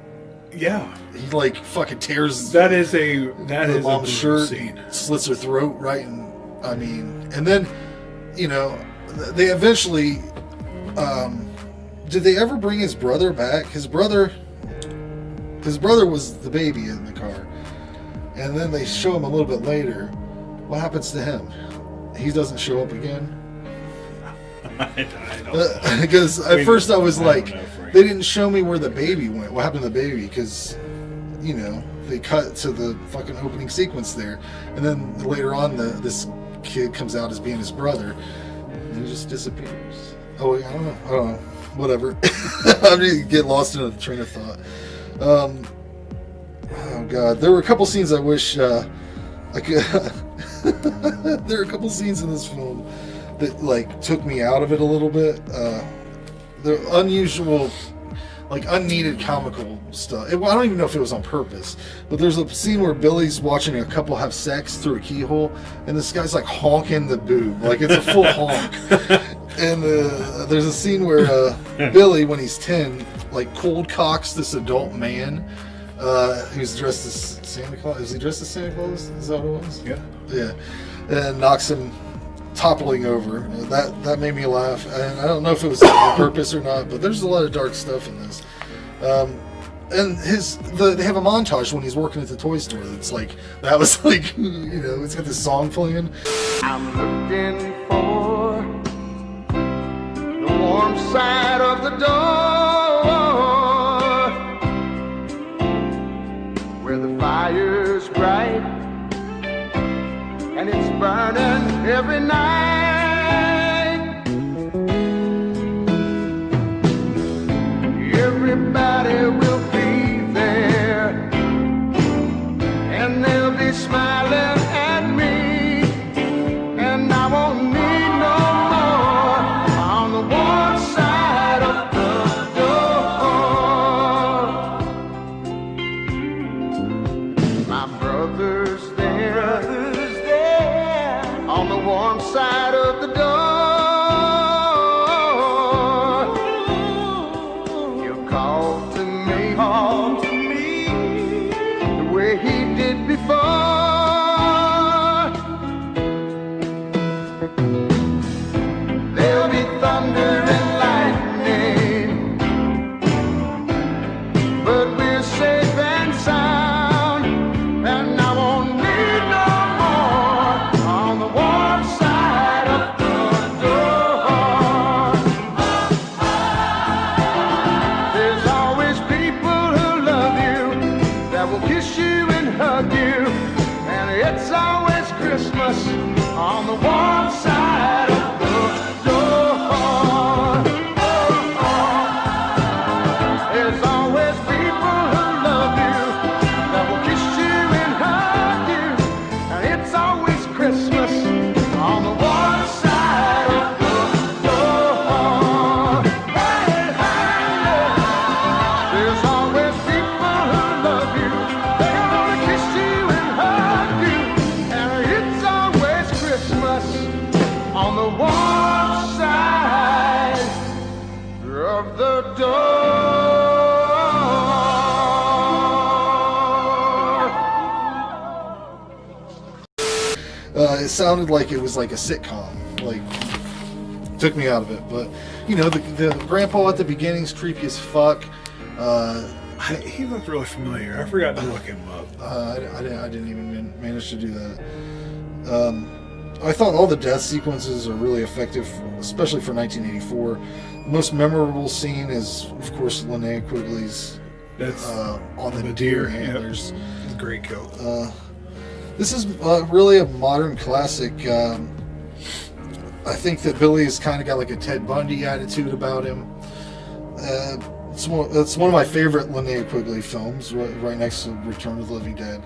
yeah. He fucking tears the mom's shirt, scene. Slits her throat, right? And I mean, and then, you know, they eventually... did they ever bring his brother back? His brother was the baby in the car. And then they show him a little bit later. What happens to him? He doesn't show up again? I don't know. Because at first I was like, they didn't show me where the baby went. What happened to the baby? Because, you know, they cut to the fucking opening sequence there. And then later on, this kid comes out as being his brother. And he just disappears. Oh, I don't know. Whatever. I'm going to get lost in a train of thought. Oh god, there were a couple scenes I wish I could. There are a couple scenes in this film that took me out of it a little bit. The unusual, unneeded comical stuff. I don't even know if it was on purpose, but there's a scene where Billy's watching a couple have sex through a keyhole, and this guy's honking the boob, it's a full honk. And there's a scene where Billy, when he's 10, cold cocks this adult man who's dressed as Santa Claus. Is he dressed as Santa Claus? Is that what it was? Yeah. Yeah. And knocks him toppling over. That made me laugh. And I don't know if it was on purpose or not, but there's a lot of dark stuff in this. And they have a montage when he's working at the toy store. It's that was you know, it's got this song playing. I'm looking for the warm side of the door, where the fire's bright and it's burning every night. Everybody will be there, and they'll be smiling at me, and I won't need no more on the warm side of the door. My brother's there on the warm side on the one side of the door. It sounded like it was like a sitcom. Like, took me out of it. But, you know, the grandpa at the beginning's creepy as fuck. He looked really familiar. I forgot to look him up. I didn't even manage to do that. I thought all the death sequences are really effective, especially for 1984. The most memorable scene is, of course, Linnea Quigley's on the deer antlers. Yep. Great kill. This is really a modern classic. I think that Billy has kind of got like a Ted Bundy attitude about him. It's one of my favorite Linnea Quigley films, right next to Return of the Living Dead.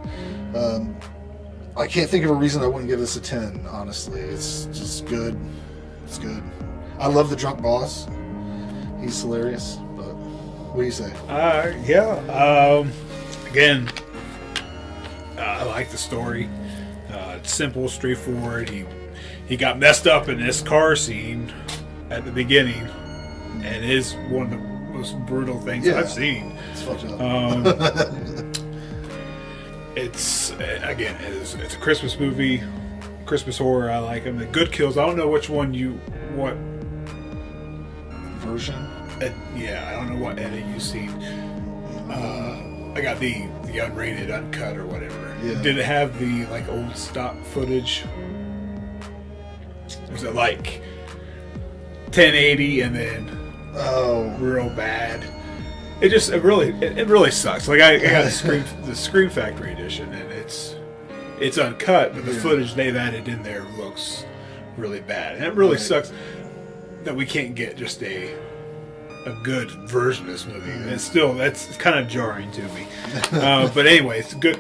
I can't think of a reason I wouldn't give this a 10, honestly. It's just good. It's good. I love the drunk boss. He's hilarious. But what do you say? Again, I like the story. It's simple, straightforward. He got messed up in this car scene at the beginning, and it is one of the most brutal things I've seen. It's fucked up. It's a Christmas movie, Christmas horror. I like them. The good kills. I don't know which one what version. I don't know what edit you've seen. I got the unrated, uncut, or whatever. Yeah. Did it have the like old stock footage? Was it like 1080 and then real bad? It really sucks. Like I got the Scream Factory edition, and it's uncut, but the footage they've added in there looks really bad, and it really sucks that we can't get just a good version of this movie. And that's kind of jarring to me. But anyway, it's good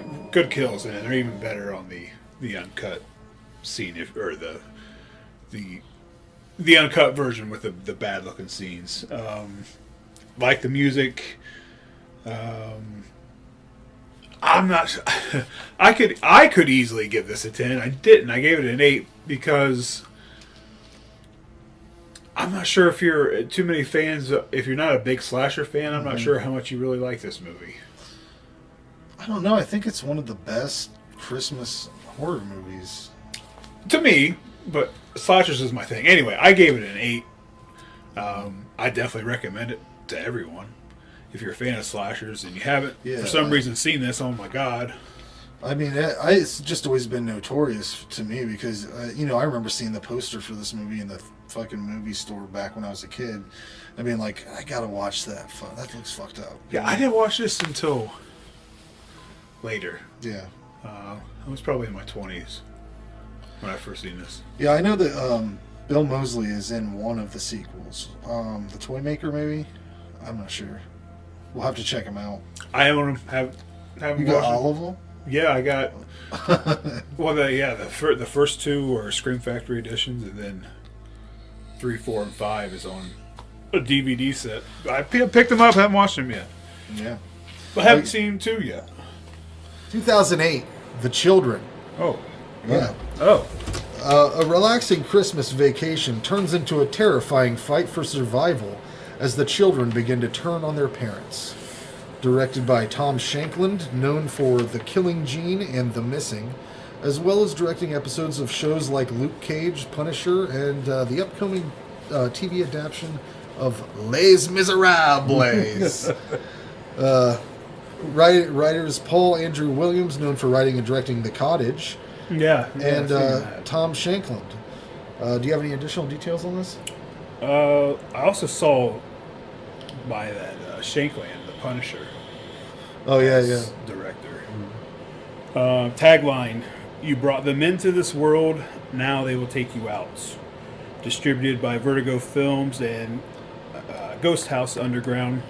kills, and they're even better on the uncut scene, or the uncut version with the bad looking scenes. Like the music. I'm not. I could easily give this a 10. I didn't. I gave it an 8 because I'm not sure if you're too many fans. If you're not a big slasher fan, I'm not sure how much you really like this movie. I don't know. I think it's one of the best Christmas horror movies to me, but slashers is my thing. Anyway, I gave it an 8. I definitely recommend it to everyone. If you're a fan of slashers and you haven't for some reason seen this, oh my god. I mean, it's just always been notorious to me because, I remember seeing the poster for this movie in the fucking movie store back when I was a kid. I mean, like, I gotta watch that. That looks fucked up. Yeah, I didn't watch this until later. Yeah. I was probably in my 20s when I first seen this. Yeah, I know that Bill Moseley is in one of the sequels. The Toy Maker, maybe? I'm not sure. We'll have to check them out. I own them. Haven't you got watched all of them? Yeah, I got. Well, the first 2 are Scream Factory editions, and then 3, 4, and 5 is on a DVD set. I picked them up. Haven't watched them yet. Yeah, but haven't seen 2 yet. 2008, The Children. Oh, yeah. Oh. A relaxing Christmas vacation turns into a terrifying fight for survival as the children begin to turn on their parents. Directed by Tom Shankland, known for The Killing Gene and The Missing, as well as directing episodes of shows like Luke Cage, Punisher, and the upcoming TV adaptation of Les Miserables. Writers Paul Andrew Williams, known for writing and directing The Cottage. And Tom Shankland. Do you have any additional details on this? I also saw by that Shankland, the Punisher. Oh yeah. Director. Tagline: "You brought them into this world, now they will take you out." Distributed by Vertigo Films and Ghost House Underground,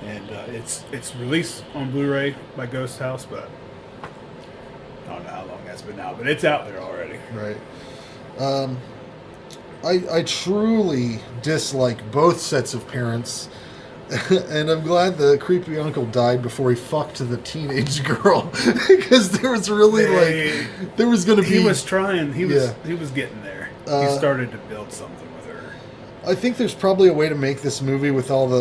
and it's released on Blu-ray by Ghost House, but I don't know how long that's been out, but it's out there already. Right. I truly dislike both sets of parents, and I'm glad the creepy uncle died before he fucked the teenage girl, because there was really there was going to be. He was trying. He was getting there. he started to build something with her. I think there's probably a way to make this movie without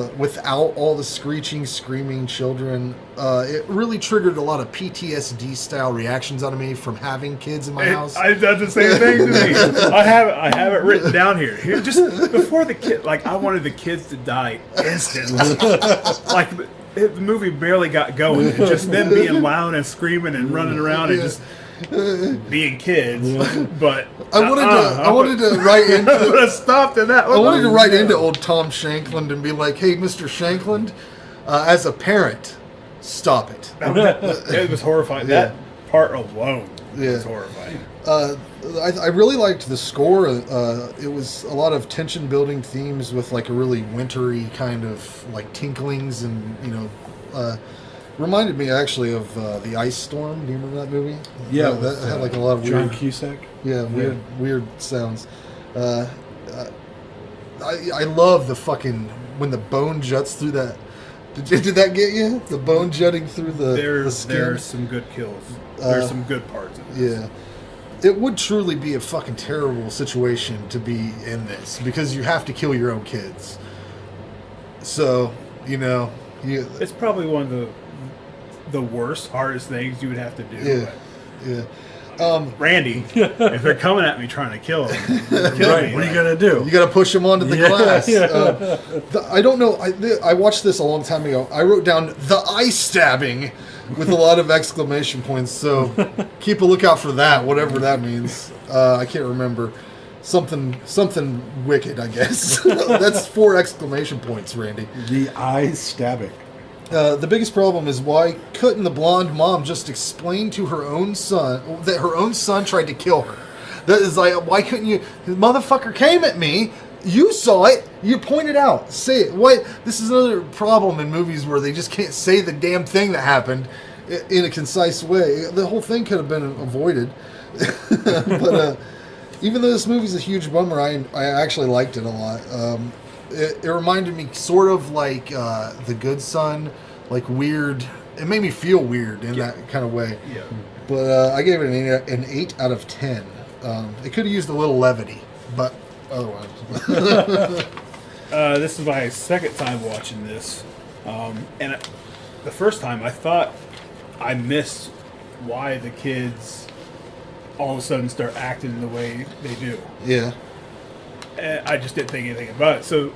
all the screeching, screaming children. It really triggered a lot of PTSD style reactions out of me from having kids in my house. I done the same thing to me. I have it written down here. Just before the kid, like I wanted the kids to die instantly. Like the movie barely got going, and just them being loud and screaming and running around and just being kids. But I wanted to write into. I would have stopped at that. I wanted to write into old Tom Shankland and be like, "Hey, Mr. Shankland, as a parent, stop it." It was horrifying. Yeah. That part alone was horrifying. I really liked the score. It was a lot of tension building themes with like a really wintry kind of like tinklings and reminded me actually of the Ice Storm. Do you remember that movie? Yeah, that had like a lot of John weird Cusack. Yeah, weird sounds. I love the fucking when the bone juts through that. Did that get you? The bone jutting through the skin? There's some good kills. There's some good parts of this. Yeah. It would truly be a fucking terrible situation to be in this because you have to kill your own kids. So, it's probably one of the worst, hardest things you would have to do. Yeah. Yeah. Randy, if they're coming at me trying to kill him, kill me. What are you gonna do? You got to push them onto the glass. I don't know. I watched this a long time ago. I wrote down the eye stabbing with a lot of exclamation points. So keep a lookout for that, whatever that means. I can't remember. Something wicked, I guess. That's 4 exclamation points, Randy. The eye stabbing. The biggest problem is why couldn't the blonde mom just explain to her own son that her own son tried to kill her? That is like, why couldn't you? The motherfucker came at me. You saw it. You pointed out. Say it. What? This is another problem in movies where they just can't say the damn thing that happened in a concise way. The whole thing could have been avoided. But even though this movie's a huge bummer, I actually liked it a lot. It reminded me sort of like The Good Son, like weird. It made me feel weird in that kind of way. Yeah. But I gave it an 8 out of 10. It could have used a little levity, but otherwise. This is my second time watching this. And the first time I thought I missed why the kids all of a sudden start acting the way they do. Yeah. I just didn't think anything about it. So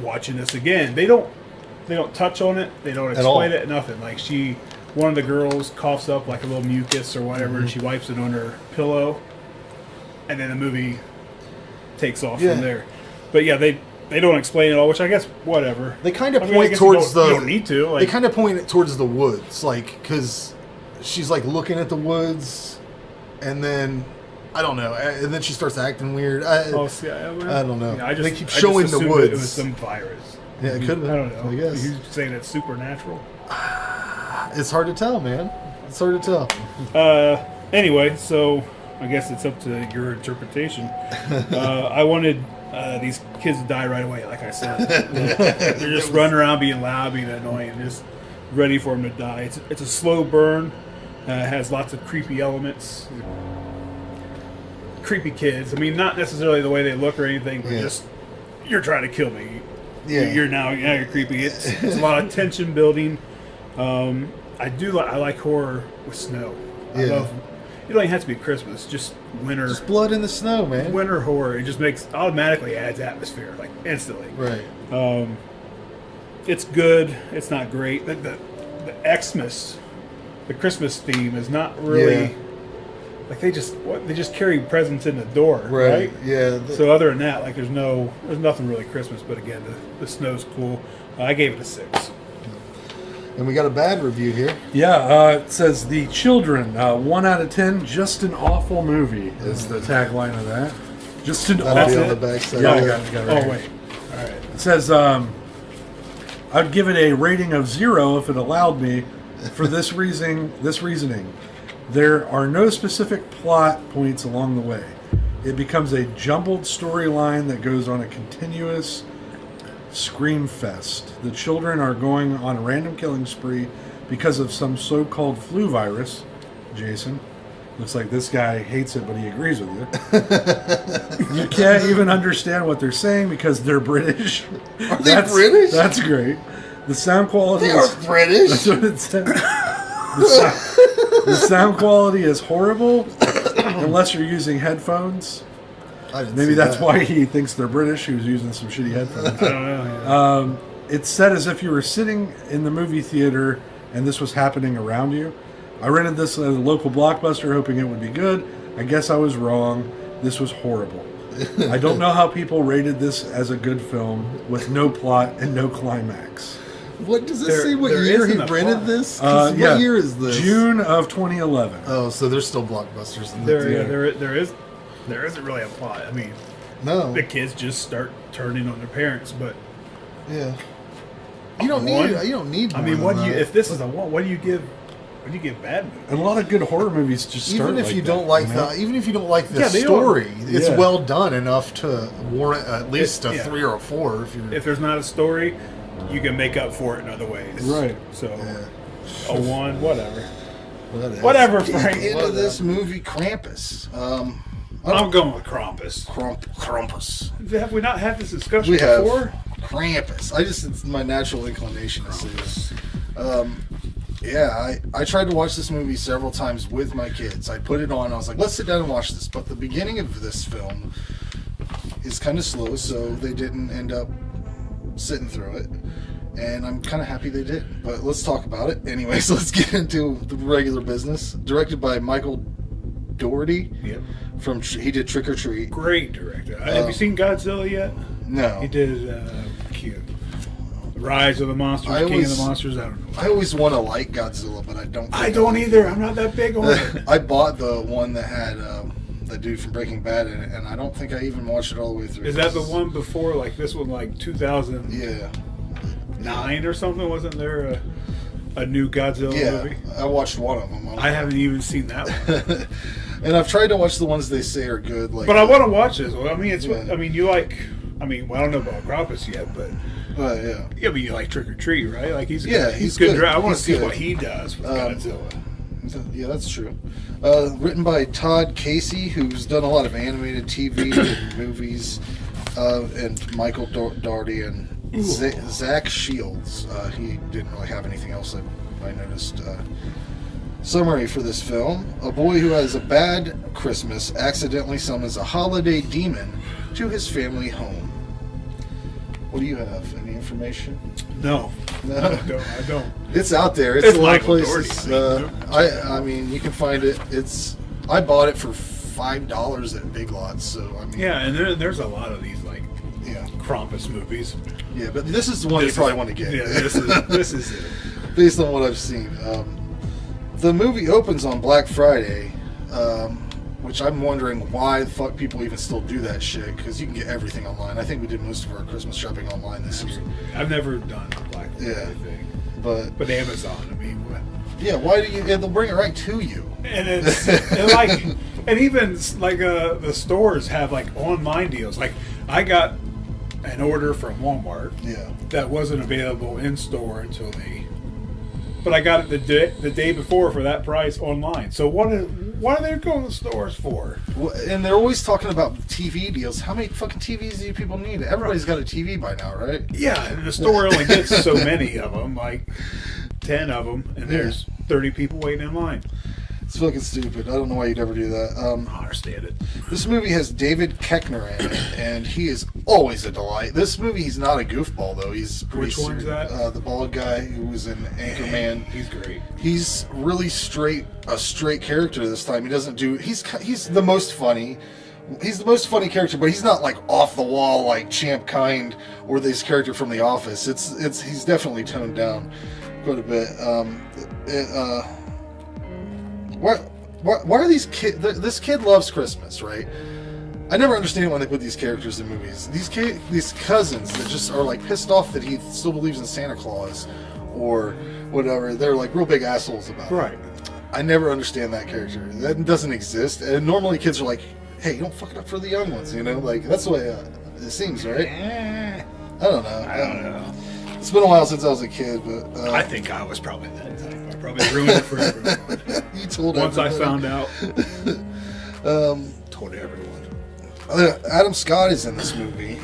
watching this again, they don't touch on it. They don't explain it. Nothing. Like one of the girls coughs up like a little mucus or whatever, and she wipes it on her pillow, and then the movie takes off from there. But yeah, they don't explain it all, which I guess whatever. They kind of point towards you don't need to. They kind of point it towards the woods, like because she's like looking at the woods, and then. I don't know. And then she starts acting weird. I don't know. Yeah, they keep showing the woods. It was some virus. Yeah, it could have been. I don't know. I guess. You're saying it's supernatural? It's hard to tell, man. It's hard to tell. Anyway, so I guess it's up to your interpretation. I wanted these kids to die right away, like I said. They're just running around being loud, being annoying, and just ready for them to die. It's a slow burn. It has lots of creepy elements. Creepy kids. I mean, not necessarily the way they look or anything, but just you're trying to kill me. Yeah. You're creepy. It's a lot of tension building. I like horror with snow. I love. It don't even have to be Christmas. Just winter. Just blood in the snow, man. Winter horror. It just automatically adds atmosphere, like instantly. Right. It's good. It's not great. The Xmas, the Christmas theme is not really. Yeah. Like they just carry presents in the door, right? Yeah. So other than that, like there's nothing really Christmas. But again, the snow's cool. I gave it a 6. And we got a bad review here. Yeah, it says The Children, 1 out of 10. Just an awful movie is the tagline of that. Just an awful. On the back side. Yeah, I got it right. Oh wait, all right. It says I'd give it a rating of 0 if it allowed me, for this reasoning. There are no specific plot points along the way. It becomes a jumbled storyline that goes on a continuous scream fest. The children are going on a random killing spree because of some so-called flu virus, Jason, Looks like this guy hates it, but he agrees with you. You can't even understand what they're saying because they're British. Are they British? That's great. The sound quality They is are British. That's what it said. The sound quality is horrible unless you're using headphones. Maybe that's why he thinks they're British. He was using some shitty headphones. I don't know. It's said as if you were sitting in the movie theater and this was happening around you. I rented this at a local Blockbuster hoping it would be good. I guess I was wrong. This was horrible. I don't know how people rated this as a good film with no plot and no climax. What does it say? What year he rented this? What year is this? June of 2011. Oh, so there's still Blockbusters in the theater. There isn't really a plot. I mean, no, the kids just start turning on their parents, but yeah, you don't need. I mean, if this is a one, what do you give? What do you give bad movies? And a lot of good horror movies just start even if like you that, don't like you know? even if you don't like the story, it's well done enough to warrant at least a 3 or a 4. If there's not a story, you can make up for it in other ways. Right. So a 1, whatever. Whatever, Frank. Into this movie, Krampus. I'm going with Krampus. Krampus. Have we not had this discussion We have before? Krampus. It's my natural inclination to say this. I tried to watch this movie several times with my kids. I put it on. I was like, let's sit down and watch this. But the beginning of this film is kind of slow, so they didn't end up sitting through it. And I'm kind of happy they did. But let's talk about it. Anyways, let's get into the regular business. Directed by Michael Dougherty. Yep. He did Trick or Treat. Great director. Have you seen Godzilla yet? No. He did Rise of the Monsters, King of the Monsters. I don't know. I always want to like Godzilla, but I don't. I don't either. I'm not that big on it. I bought the one that had the dude from Breaking Bad in it, and I don't think I even watched it all the way through. Is that the one before, like this one, like 2009 or something? Wasn't there a new Godzilla movie? I watched one of them. I haven't even seen that one. And I've tried to watch the ones they say are good. But I want to watch this. I mean, I mean, you like. I mean, well, I don't know about Krampus yet, but. Yeah. Yeah, but you like Trick or Treat, right? Like he's he's good. good. I want to He's see good. what he does with Godzilla. Yeah, that's true. Written by Todd Casey, who's done a lot of animated TV and movies, and Michael Dougherty and Zach Shields. He didn't really have anything else I noticed. Summary for this film: a boy who has a bad Christmas accidentally summons a holiday demon to his family home. What do you have? Any information? No. I don't. It's out there. It's a lot of Michael places. Dougherty. I mean, you can find it. I bought it for $5 at Big Lots. So I mean, yeah, and there's a lot of these like Krampus movies. Yeah, but this is the one you probably want to get. Yeah, this is it. Based on what I've seen, the movie opens on Black Friday. Which I'm wondering why the fuck people even still do that shit, because you can get everything online. I think we did most of our Christmas shopping online this year. I've never done a Black Friday thing. But Amazon, I mean, what? Yeah, why do you? And they'll bring it right to you. And it's and like, and even like the stores have like online deals. Like I got an order from Walmart. Yeah. That wasn't available in store until but I got it the day before for that price online. So what are they going to the stores for? Well, and they're always talking about TV deals. How many fucking TVs do people need? Everybody's got a TV by now, right? Yeah, and the store only gets so many of them, like 10 of them, and there's 30 people waiting in line. It's fucking stupid. I don't know why you'd ever do that. I don't understand it. This movie has David Koechner in it, and he is always a delight. This movie, he's not a goofball, though. He's pretty Which one's that? The bald guy who was in Anchorman. He's great. He's really a straight character this time. He doesn't do... He's the most funny. He's the most funny character, but he's not like off the wall like Champ Kind or this character from The Office. He's definitely toned down quite a bit. Why are these kids... This kid loves Christmas, right? I never understand why they put these characters in movies. These cousins that just are like pissed off that he still believes in Santa Claus or whatever. They're like real big assholes about it. Right. I never understand that character. That doesn't exist. And normally kids are like, hey, don't fuck it up for the young ones, you know? Like, that's the way it seems, right? I don't know. It's been a while since I was a kid, but I think I was probably that type. I probably ruined it for everyone. You told Once everybody. I found out, told everyone. Adam Scott is in this movie.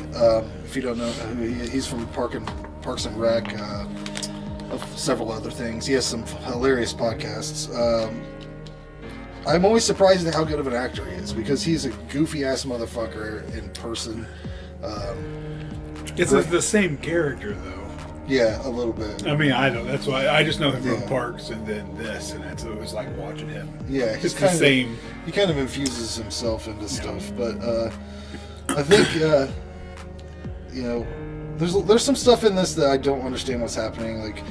If you don't know who he's from Parks and Rec, of several other things. He has some hilarious podcasts. I'm always surprised at how good of an actor he is, because he's a goofy ass motherfucker in person. It's the same character though. Yeah, a little bit. I mean, I know that's why I just know him Yeah. from Parks and then this, and it's always like watching him. Yeah, it's the same. He kind of infuses himself into stuff, but I think you know, there's some stuff in this that I don't understand what's happening. Like,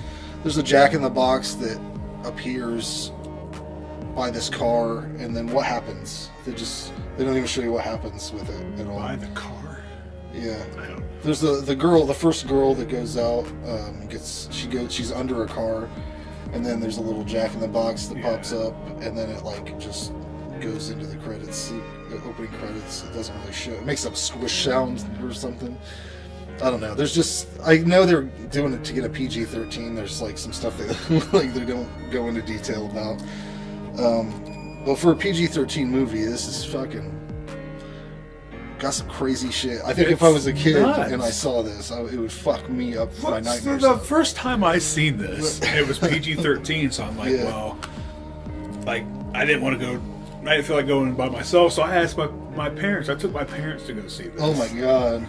there's a Jack in the Box that appears by this car, and then what happens? They don't even show you what happens with it at all. By the car. Yeah. There's the first girl that goes out, she's under a car, and then there's a little Jack in the Box that pops up, and then it like just goes into the credits, the opening credits. It doesn't really show. It makes a squish sound or something. I don't know. I know they're doing it to get a PG-13. There's like some stuff that like they don't go into detail about. But for a PG-13 movie, this is fucking got some crazy shit. I think if I was a kid and I saw this, it would fuck me up for my nightmares. So the first time I seen this, it was PG-13, so I'm like, well, like I didn't want to go. I didn't feel like going by myself, so I asked my parents. I took my parents to go see this. Oh my god!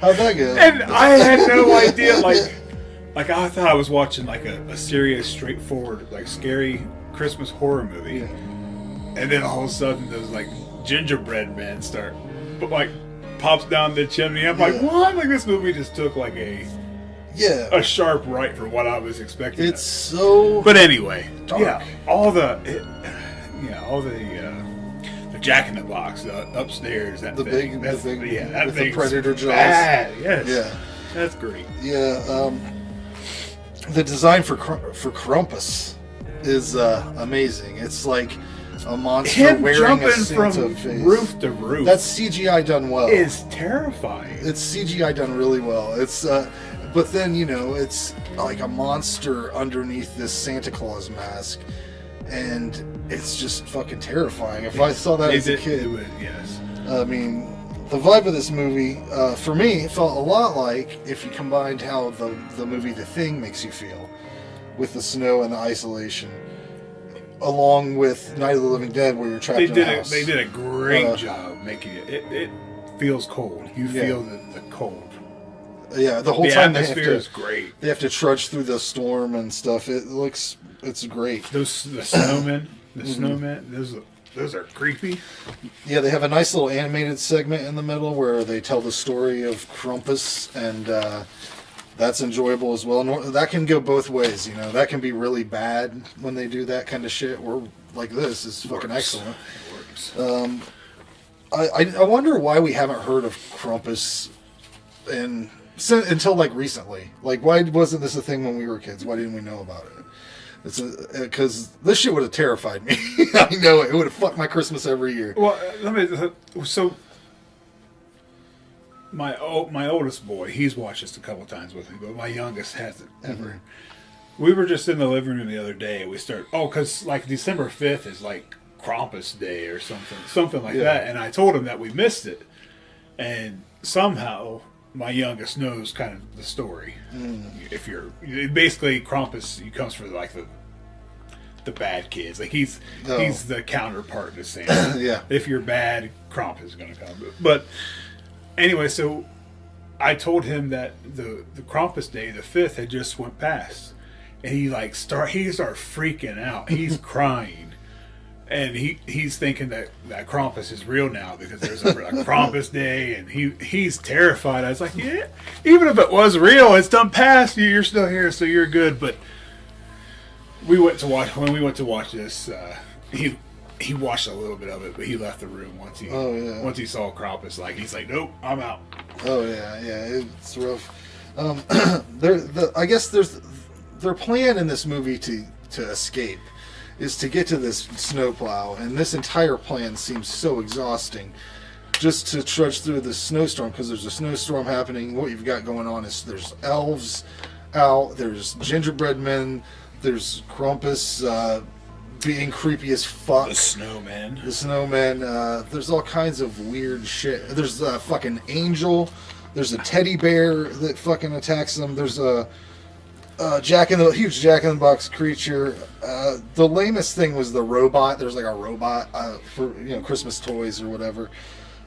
How'd that go? And I had no idea. Like I thought I was watching like a serious, straightforward, like scary Christmas horror movie, and then all of a sudden those like gingerbread men start, but like pops down the chimney. I'm like, what? Like this movie just took like a sharp right for what I was expecting. It's so. But anyway, dark. all the Jack in the Box upstairs. That the thing, big, that with the thing's predator jaws. bad. Yes. Yeah, that's great. Yeah, the design for Krampus is amazing. It's like a monster Him wearing a jumping Santa from face. roof to roof. That's CGI done well. Is terrifying. It's CGI done really well. It's but then it's like a monster underneath this Santa Claus mask, and it's just fucking terrifying. If I saw that as a kid, yes. I mean, the vibe of this movie, for me, felt a lot like if you combined how the movie The Thing makes you feel, with the snow and the isolation, along with Night of the Living Dead, where you're trapped in a house. They did a great job making it. It feels cold. You feel the cold. Yeah, the whole the time atmosphere is great. They have to trudge through the storm and stuff. It's great. The snowmen, snowmen, those are creepy. Yeah, they have a nice little animated segment in the middle where they tell the story of Krampus, and that's enjoyable as well. And that can go both ways, That can be really bad when they do that kind of shit, or like this is fucking excellent. I wonder why we haven't heard of Krampus until like recently. Like, why wasn't this a thing when we were kids? Why didn't we know about it? It's because this shit would have terrified me. I know it would have fucked my Christmas every year. Well, my oldest boy, he's watched this a couple times with me, but my youngest hasn't ever. We were just in the living room the other day. We started because like December 5th is like Krampus Day or something like that, and I told him that we missed it, and somehow my youngest knows kind of the story. If you're basically Krampus, he comes for like the bad kids. Like he's the counterpart to Santa. Yeah. If you're bad, Krampus is going to come. But anyway, so I told him that the Krampus Day, the 5th, had just went past, and he started freaking out. He's crying. And he's thinking that Krampus is real now because there's a Krampus Day, and he's terrified. I was like, yeah, even if it was real, it's done past. You're still here, so you're good. But when we went to watch this, he watched a little bit of it, but he left the room once he saw Krampus. Like he's like, nope, I'm out. Oh yeah, it's rough. I guess their plan in this movie to escape is to get to this snowplow, and this entire plan seems so exhausting. just to trudge through the snowstorm, because there's a snowstorm happening. What you've got going on is there's elves out, there's gingerbread men, there's Krampus being creepy as fuck. The snowman. There's all kinds of weird shit. There's a fucking angel. There's a teddy bear that fucking attacks them. There's a huge Jack in the Box creature. The lamest thing was the robot. There's like a robot for Christmas toys or whatever.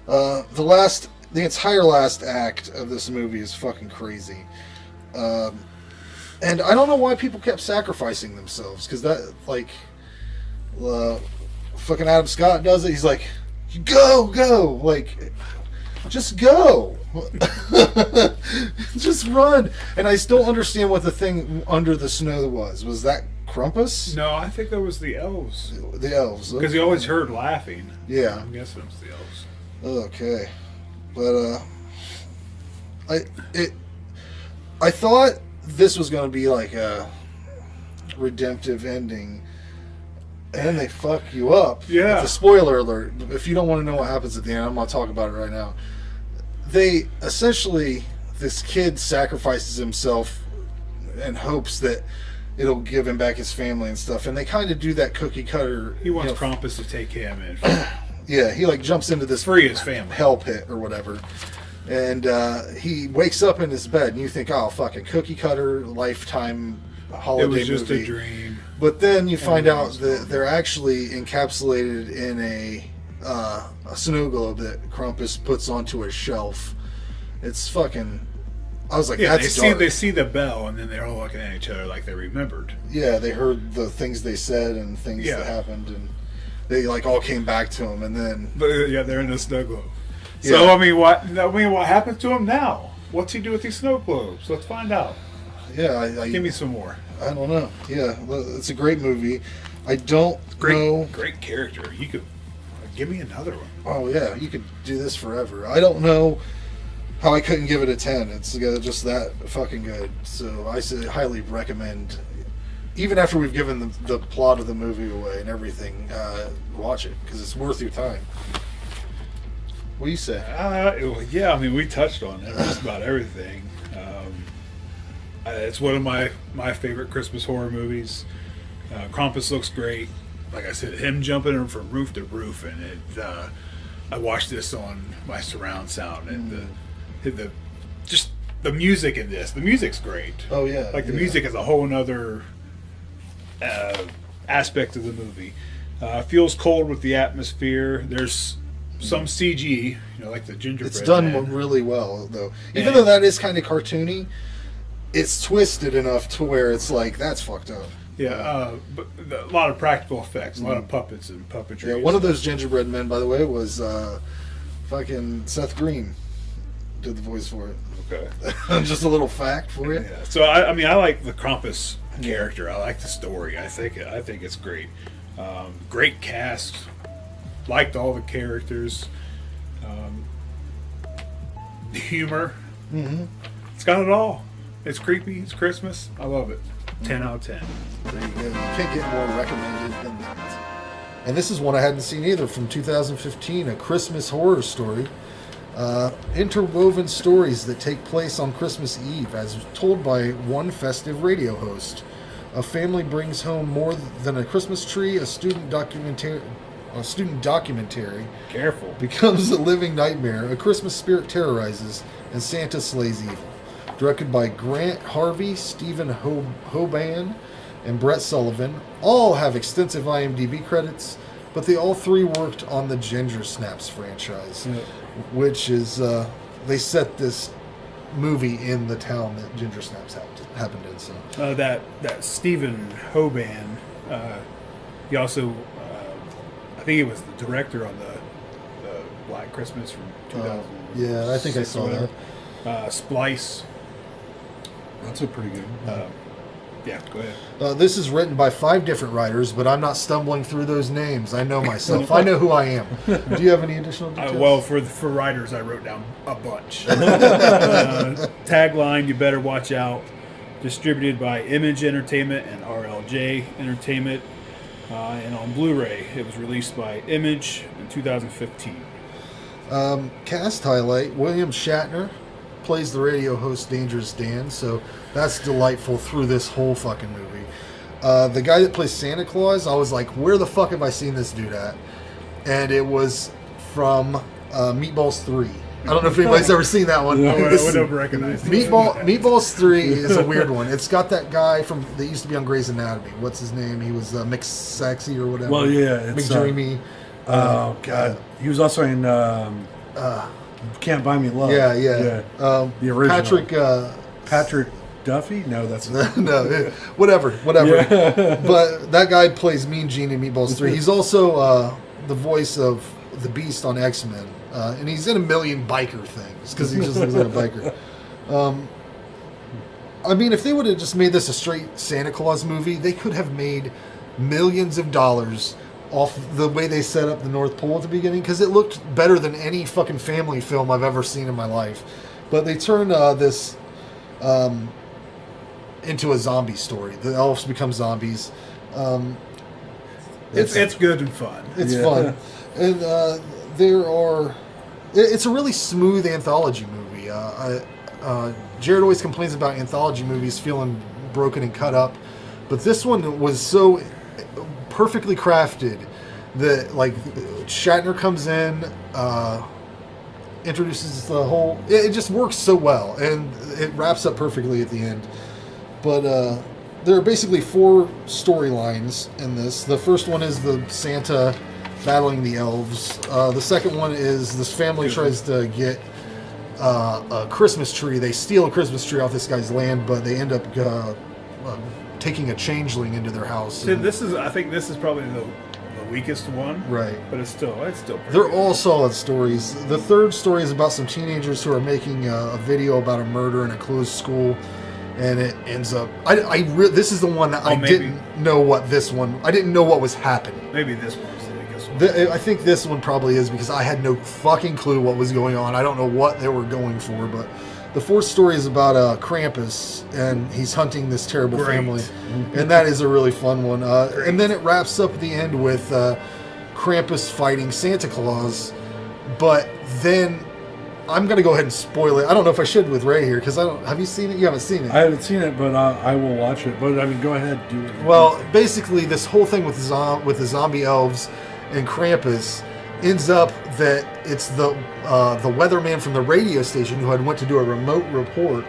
The entire last act of this movie is fucking crazy. And I don't know why people kept sacrificing themselves, because that, like, fucking Adam Scott does it. He's like, go, like, just go. Just run. And I still understand what the thing under the snow was. Was that Krampus? No, I think that was the elves. The elves. Because you always heard laughing. Yeah. I'm guessing it was the elves. Okay. But, I thought this was going to be like a redemptive ending, and then they fuck you up. Yeah. It's a spoiler alert. If you don't want to know what happens at the end, I'm going to talk about it right now. They essentially, this kid sacrifices himself in hopes that it'll give him back his family and stuff, and they kind of do that cookie cutter. He wants Krampus to take him in. Yeah, he like jumps into this free his family hell pit or whatever. And he wakes up in his bed, and you think, "Oh, fucking cookie cutter, lifetime holiday movie." It was just a dream. But then you find out that they're actually encapsulated in a snow globe that Krampus puts onto a shelf. It's fucking. I was like, yeah, "That's dark." They see the bell, and then they're all looking at each other like they remembered. Yeah, they heard the things they said and things that happened, and they like all came back to him, and then. But yeah, they're in the snow globe. Yeah. So what happens to him now? What's he do with these snow globes? Let's find out. Yeah, give me some more. I don't know. Yeah, it's a great movie. I don't know. Great character. You could give me another one. Oh yeah, you could do this forever. I don't know how I couldn't give it a 10. It's just that fucking good. So I highly recommend. Even after we've given the plot of the movie away and everything, watch it because it's worth your time. What do you say? Yeah, I mean, we touched on just about everything. It's one of my favorite Christmas horror movies. Krampus looks great. Like I said, him jumping from roof to roof, and I watched this on my surround sound, and the music in this. The music's great. Oh yeah, like the music is a whole other aspect of the movie. Feels cold with the atmosphere. There's some CG, like the gingerbread. It's done man. really well, though. Even though that is kind of cartoony, it's twisted enough to where it's like, that's fucked up. Yeah, but a lot of practical effects, a lot of puppets and puppetry. Yeah, one of those gingerbread men, by the way, was fucking Seth Green. Did the voice for it. Okay. Just a little fact for you. Yeah. So I mean, I like the Krampus character. I like the story. I think it's great. Great cast. Liked all the characters. The humor. Mm-hmm. It's got it all. It's creepy. It's Christmas. I love it. 10 out of 10. There you go. You can't get more recommended than that. And this is one I hadn't seen either, from 2015, A Christmas Horror Story. Interwoven stories that take place on Christmas Eve, as told by one festive radio host. A family brings home more than a Christmas tree. A student documentary Careful. becomes a living nightmare. A Christmas spirit terrorizes, and Santa slays evil. Directed by Grant Harvey, Stephen Hoban, and Brett Sullivan. All have extensive IMDb credits, but they all three worked on the Ginger Snaps franchise, which is they set this movie in the town that Ginger Snaps happened in. So that Stephen Hoban, he also, I think he was the director on the Black Christmas from 2000. Yeah, I think I saw that. Splice. That's a pretty good one. Yeah, go ahead. This is written by 5 different writers, but I'm not stumbling through those names. I know myself. I know who I am. Do you have any additional details? Well, for writers, I wrote down a bunch. Tagline, you better watch out. Distributed by Image Entertainment and RLJ Entertainment. And on Blu-ray, it was released by Image in 2015. Cast highlight: William Shatner plays the radio host Dangerous Dan, so that's delightful through this whole fucking movie. The guy that plays Santa Claus, I was like, where the fuck have I seen this dude at? And it was from Meatballs 3. I don't know if anybody's ever seen that one. I would have recognized it. Meatballs 3 is a weird one. It's got that guy that used to be on Grey's Anatomy. What's his name? He was McSexy or whatever. Well, yeah. It's, McDreamy. Oh, God. He was also in Can't Buy Me Love. Yeah. The original. Patrick Duffy? No, that's no. Whatever. Yeah. But that guy plays Mean Gene in Meatballs 3. He's also the voice of the Beast on X-Men. And he's in a million biker things because he just looks like a biker. I mean, if they would have just made this a straight Santa Claus movie, they could have made millions of dollars off the way they set up the North Pole at the beginning, because it looked better than any fucking family film I've ever seen in my life. But they turned this into a zombie story. The elves become zombies. It's good and fun. It's fun. And it's a really smooth anthology movie. Jared always complains about anthology movies feeling broken and cut up, but this one was so perfectly crafted that, like, Shatner comes in, introduces the whole. It just works so well, and it wraps up perfectly at the end. But there are basically 4 storylines in this. The first one is the Santa battling the elves. The second one is this family tries to get a Christmas tree. They steal a Christmas tree off this guy's land, but they end up taking a changeling into their house. See, I think this is probably the weakest one. Right. But it's still pretty They're good. all solid stories. The third story is about some teenagers who are making a video about a murder in a closed school, and it ends up. This is the one that didn't know what this one. I didn't know what was happening. Maybe this one's the weakest one. I think this one probably is, because I had no fucking clue what was going on. I don't know what they were going for, but the fourth story is about Krampus, and he's hunting this terrible family, and that is a really fun one. And then it wraps up at the end with Krampus fighting Santa Claus, but then I'm going to go ahead and spoil it. I don't know if I should with Ray here, because have you seen it? You haven't seen it. I haven't seen it, but I will watch it. But I mean, go ahead, do it. Well, basically, this whole thing with the zombie elves and Krampus ends up that it's the weatherman from the radio station who had went to do a remote report,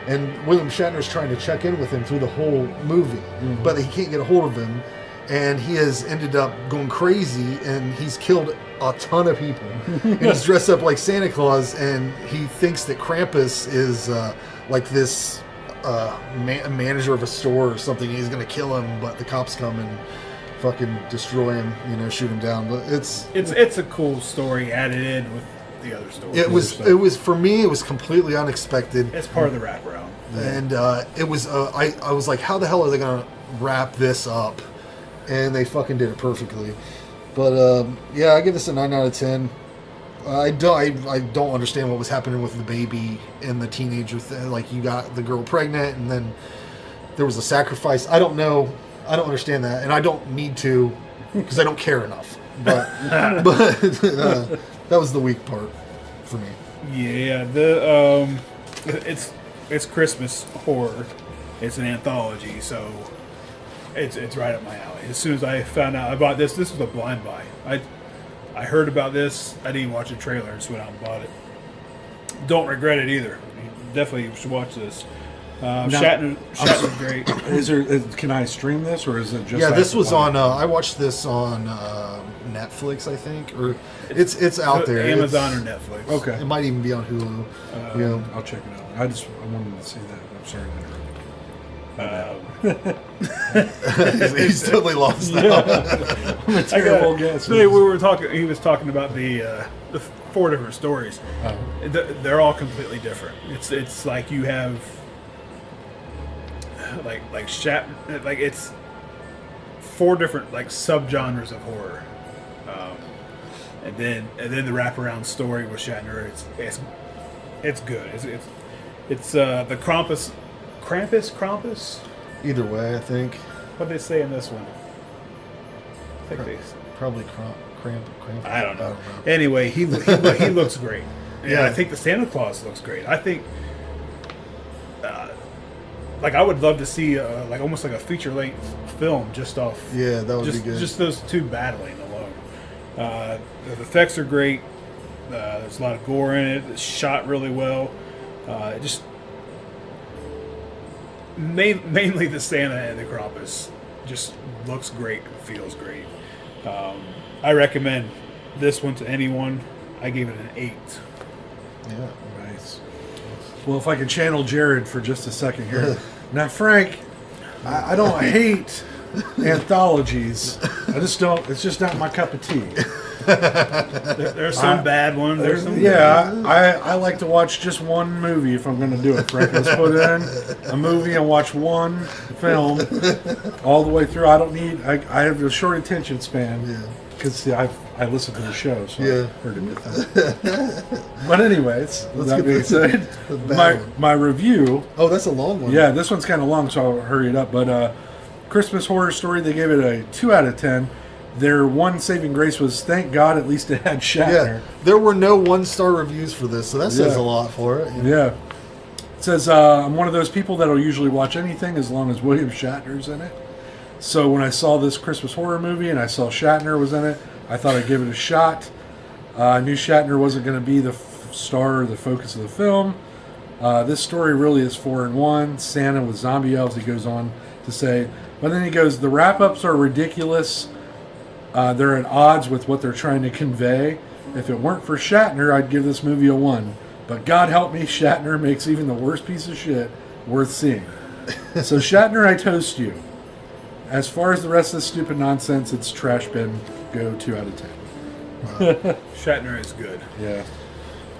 and William Shatner's trying to check in with him through the whole movie, but he can't get a hold of him, and he has ended up going crazy, and he's killed a ton of people. And he's dressed up like Santa Claus, and he thinks that Krampus is like this manager of a store or something. He's going to kill him, but the cops come and fucking destroy him, shoot him down. But it's a cool story added in with the other stories. It was for me. It was completely unexpected. It's part of the wraparound, and it was. I was like, how the hell are they gonna wrap this up? And they fucking did it perfectly. But yeah, I give this a 9 out of 10. I don't understand what was happening with the baby and the teenager thing. Like, you got the girl pregnant, and then there was a sacrifice. I don't know. I don't understand that, and I don't need to, because I don't care enough. But that was the weak part for me. Yeah, it's Christmas horror. It's an anthology, so it's right up my alley. As soon as I found out about this was a blind buy. I heard about this. I didn't even watch a trailer. Just went out and bought it. Don't regret it either. You definitely should watch this. Shatner's great. Can I stream this, or is it just? Yeah, this was on. I watched this on Netflix, I think, or it's out there. Amazon or Netflix. Okay, it might even be on Hulu. I'll check it out. I wanted to see that. I'm sorry to interrupt. He's totally lost now. I'm a terrible guest. We were talking. He was talking about the 4 different stories. Oh. They're all completely different. It's like you have like it's 4 different subgenres of horror, and then the wraparound story with Shatner. It's good. It's the Krampus. Either way, I think. What they say in this one? I think probably Krampus. I don't know. Anyway, he looks great. Yeah. I think the Santa Claus looks great. I think, like, I would love to see like almost like a feature length film just off. Yeah, that would be good. Just those two battling alone. The effects are great. There's a lot of gore in it. It's shot really well. Just mainly the Santa and the Krampus just looks great and feels great. I recommend this one to anyone. I gave it an 8. Yeah. Nice. Well, if I can channel Jared for just a second here. Now, Frank, I don't hate anthologies. I just don't. It's just not my cup of tea. There's some bad ones. There's some I like to watch just one movie if I'm going to do it, Frank. Let's put in a movie and watch one film all the way through. I don't need. I have a short attention span. Yeah. Because I listen to the show, so Yeah. I heard it. But anyways, that being said, my review. Oh, that's a long one. Yeah, this one's kind of long, so I'll hurry it up. But Christmas Horror Story, they gave it a 2 out of 10. Their one saving grace was, thank God, at least it had Shatner. Yeah, there were no 1-star reviews for this, so that says a lot for it. Yeah. It says, I'm one of those people that'll usually watch anything as long as William Shatner's in it. So when I saw this Christmas horror movie and I saw Shatner was in it, I thought I'd give it a shot. I knew Shatner wasn't going to be the star or the focus of the film. This story really is 4 in 1. Santa with zombie elves, he goes on to say. But then he goes, the wrap-ups are ridiculous. They're at odds with what they're trying to convey. If it weren't for Shatner, I'd give this movie a 1. But God help me, Shatner makes even the worst piece of shit worth seeing. So Shatner, I toast you. As far as the rest of this stupid nonsense, it's trash bin. Go 2 out of 10. Wow. Shatner is good. Yeah.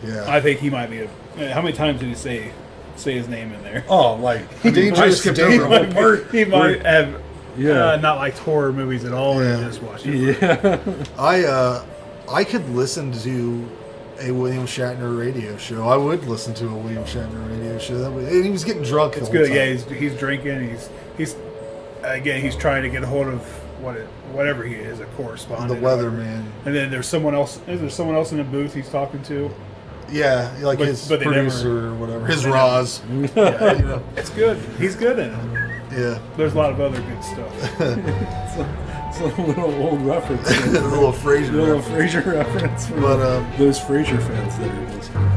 Yeah. I think he might be how many times did he say his name in there? Oh, like Dangerous skipped over a whole part. He might have Yeah. not liked horror movies at all and just watched it. Yeah. I could listen to a William Shatner radio show. I would listen to a William Shatner radio show. And he was getting drunk. It's the whole good. time. Yeah, he's drinking. He's trying to get a hold of whatever he is, a correspondent. The weatherman. And then there's someone else. Is there someone else in the booth he's talking to? Yeah, like his but they producer or whatever. His Roz. Yeah, You know. It's good. He's good in it. Yeah. There's a lot of other good stuff. It's a little old reference. A little Frasier little reference. Frasier reference for But, those Frasier fans that are listening.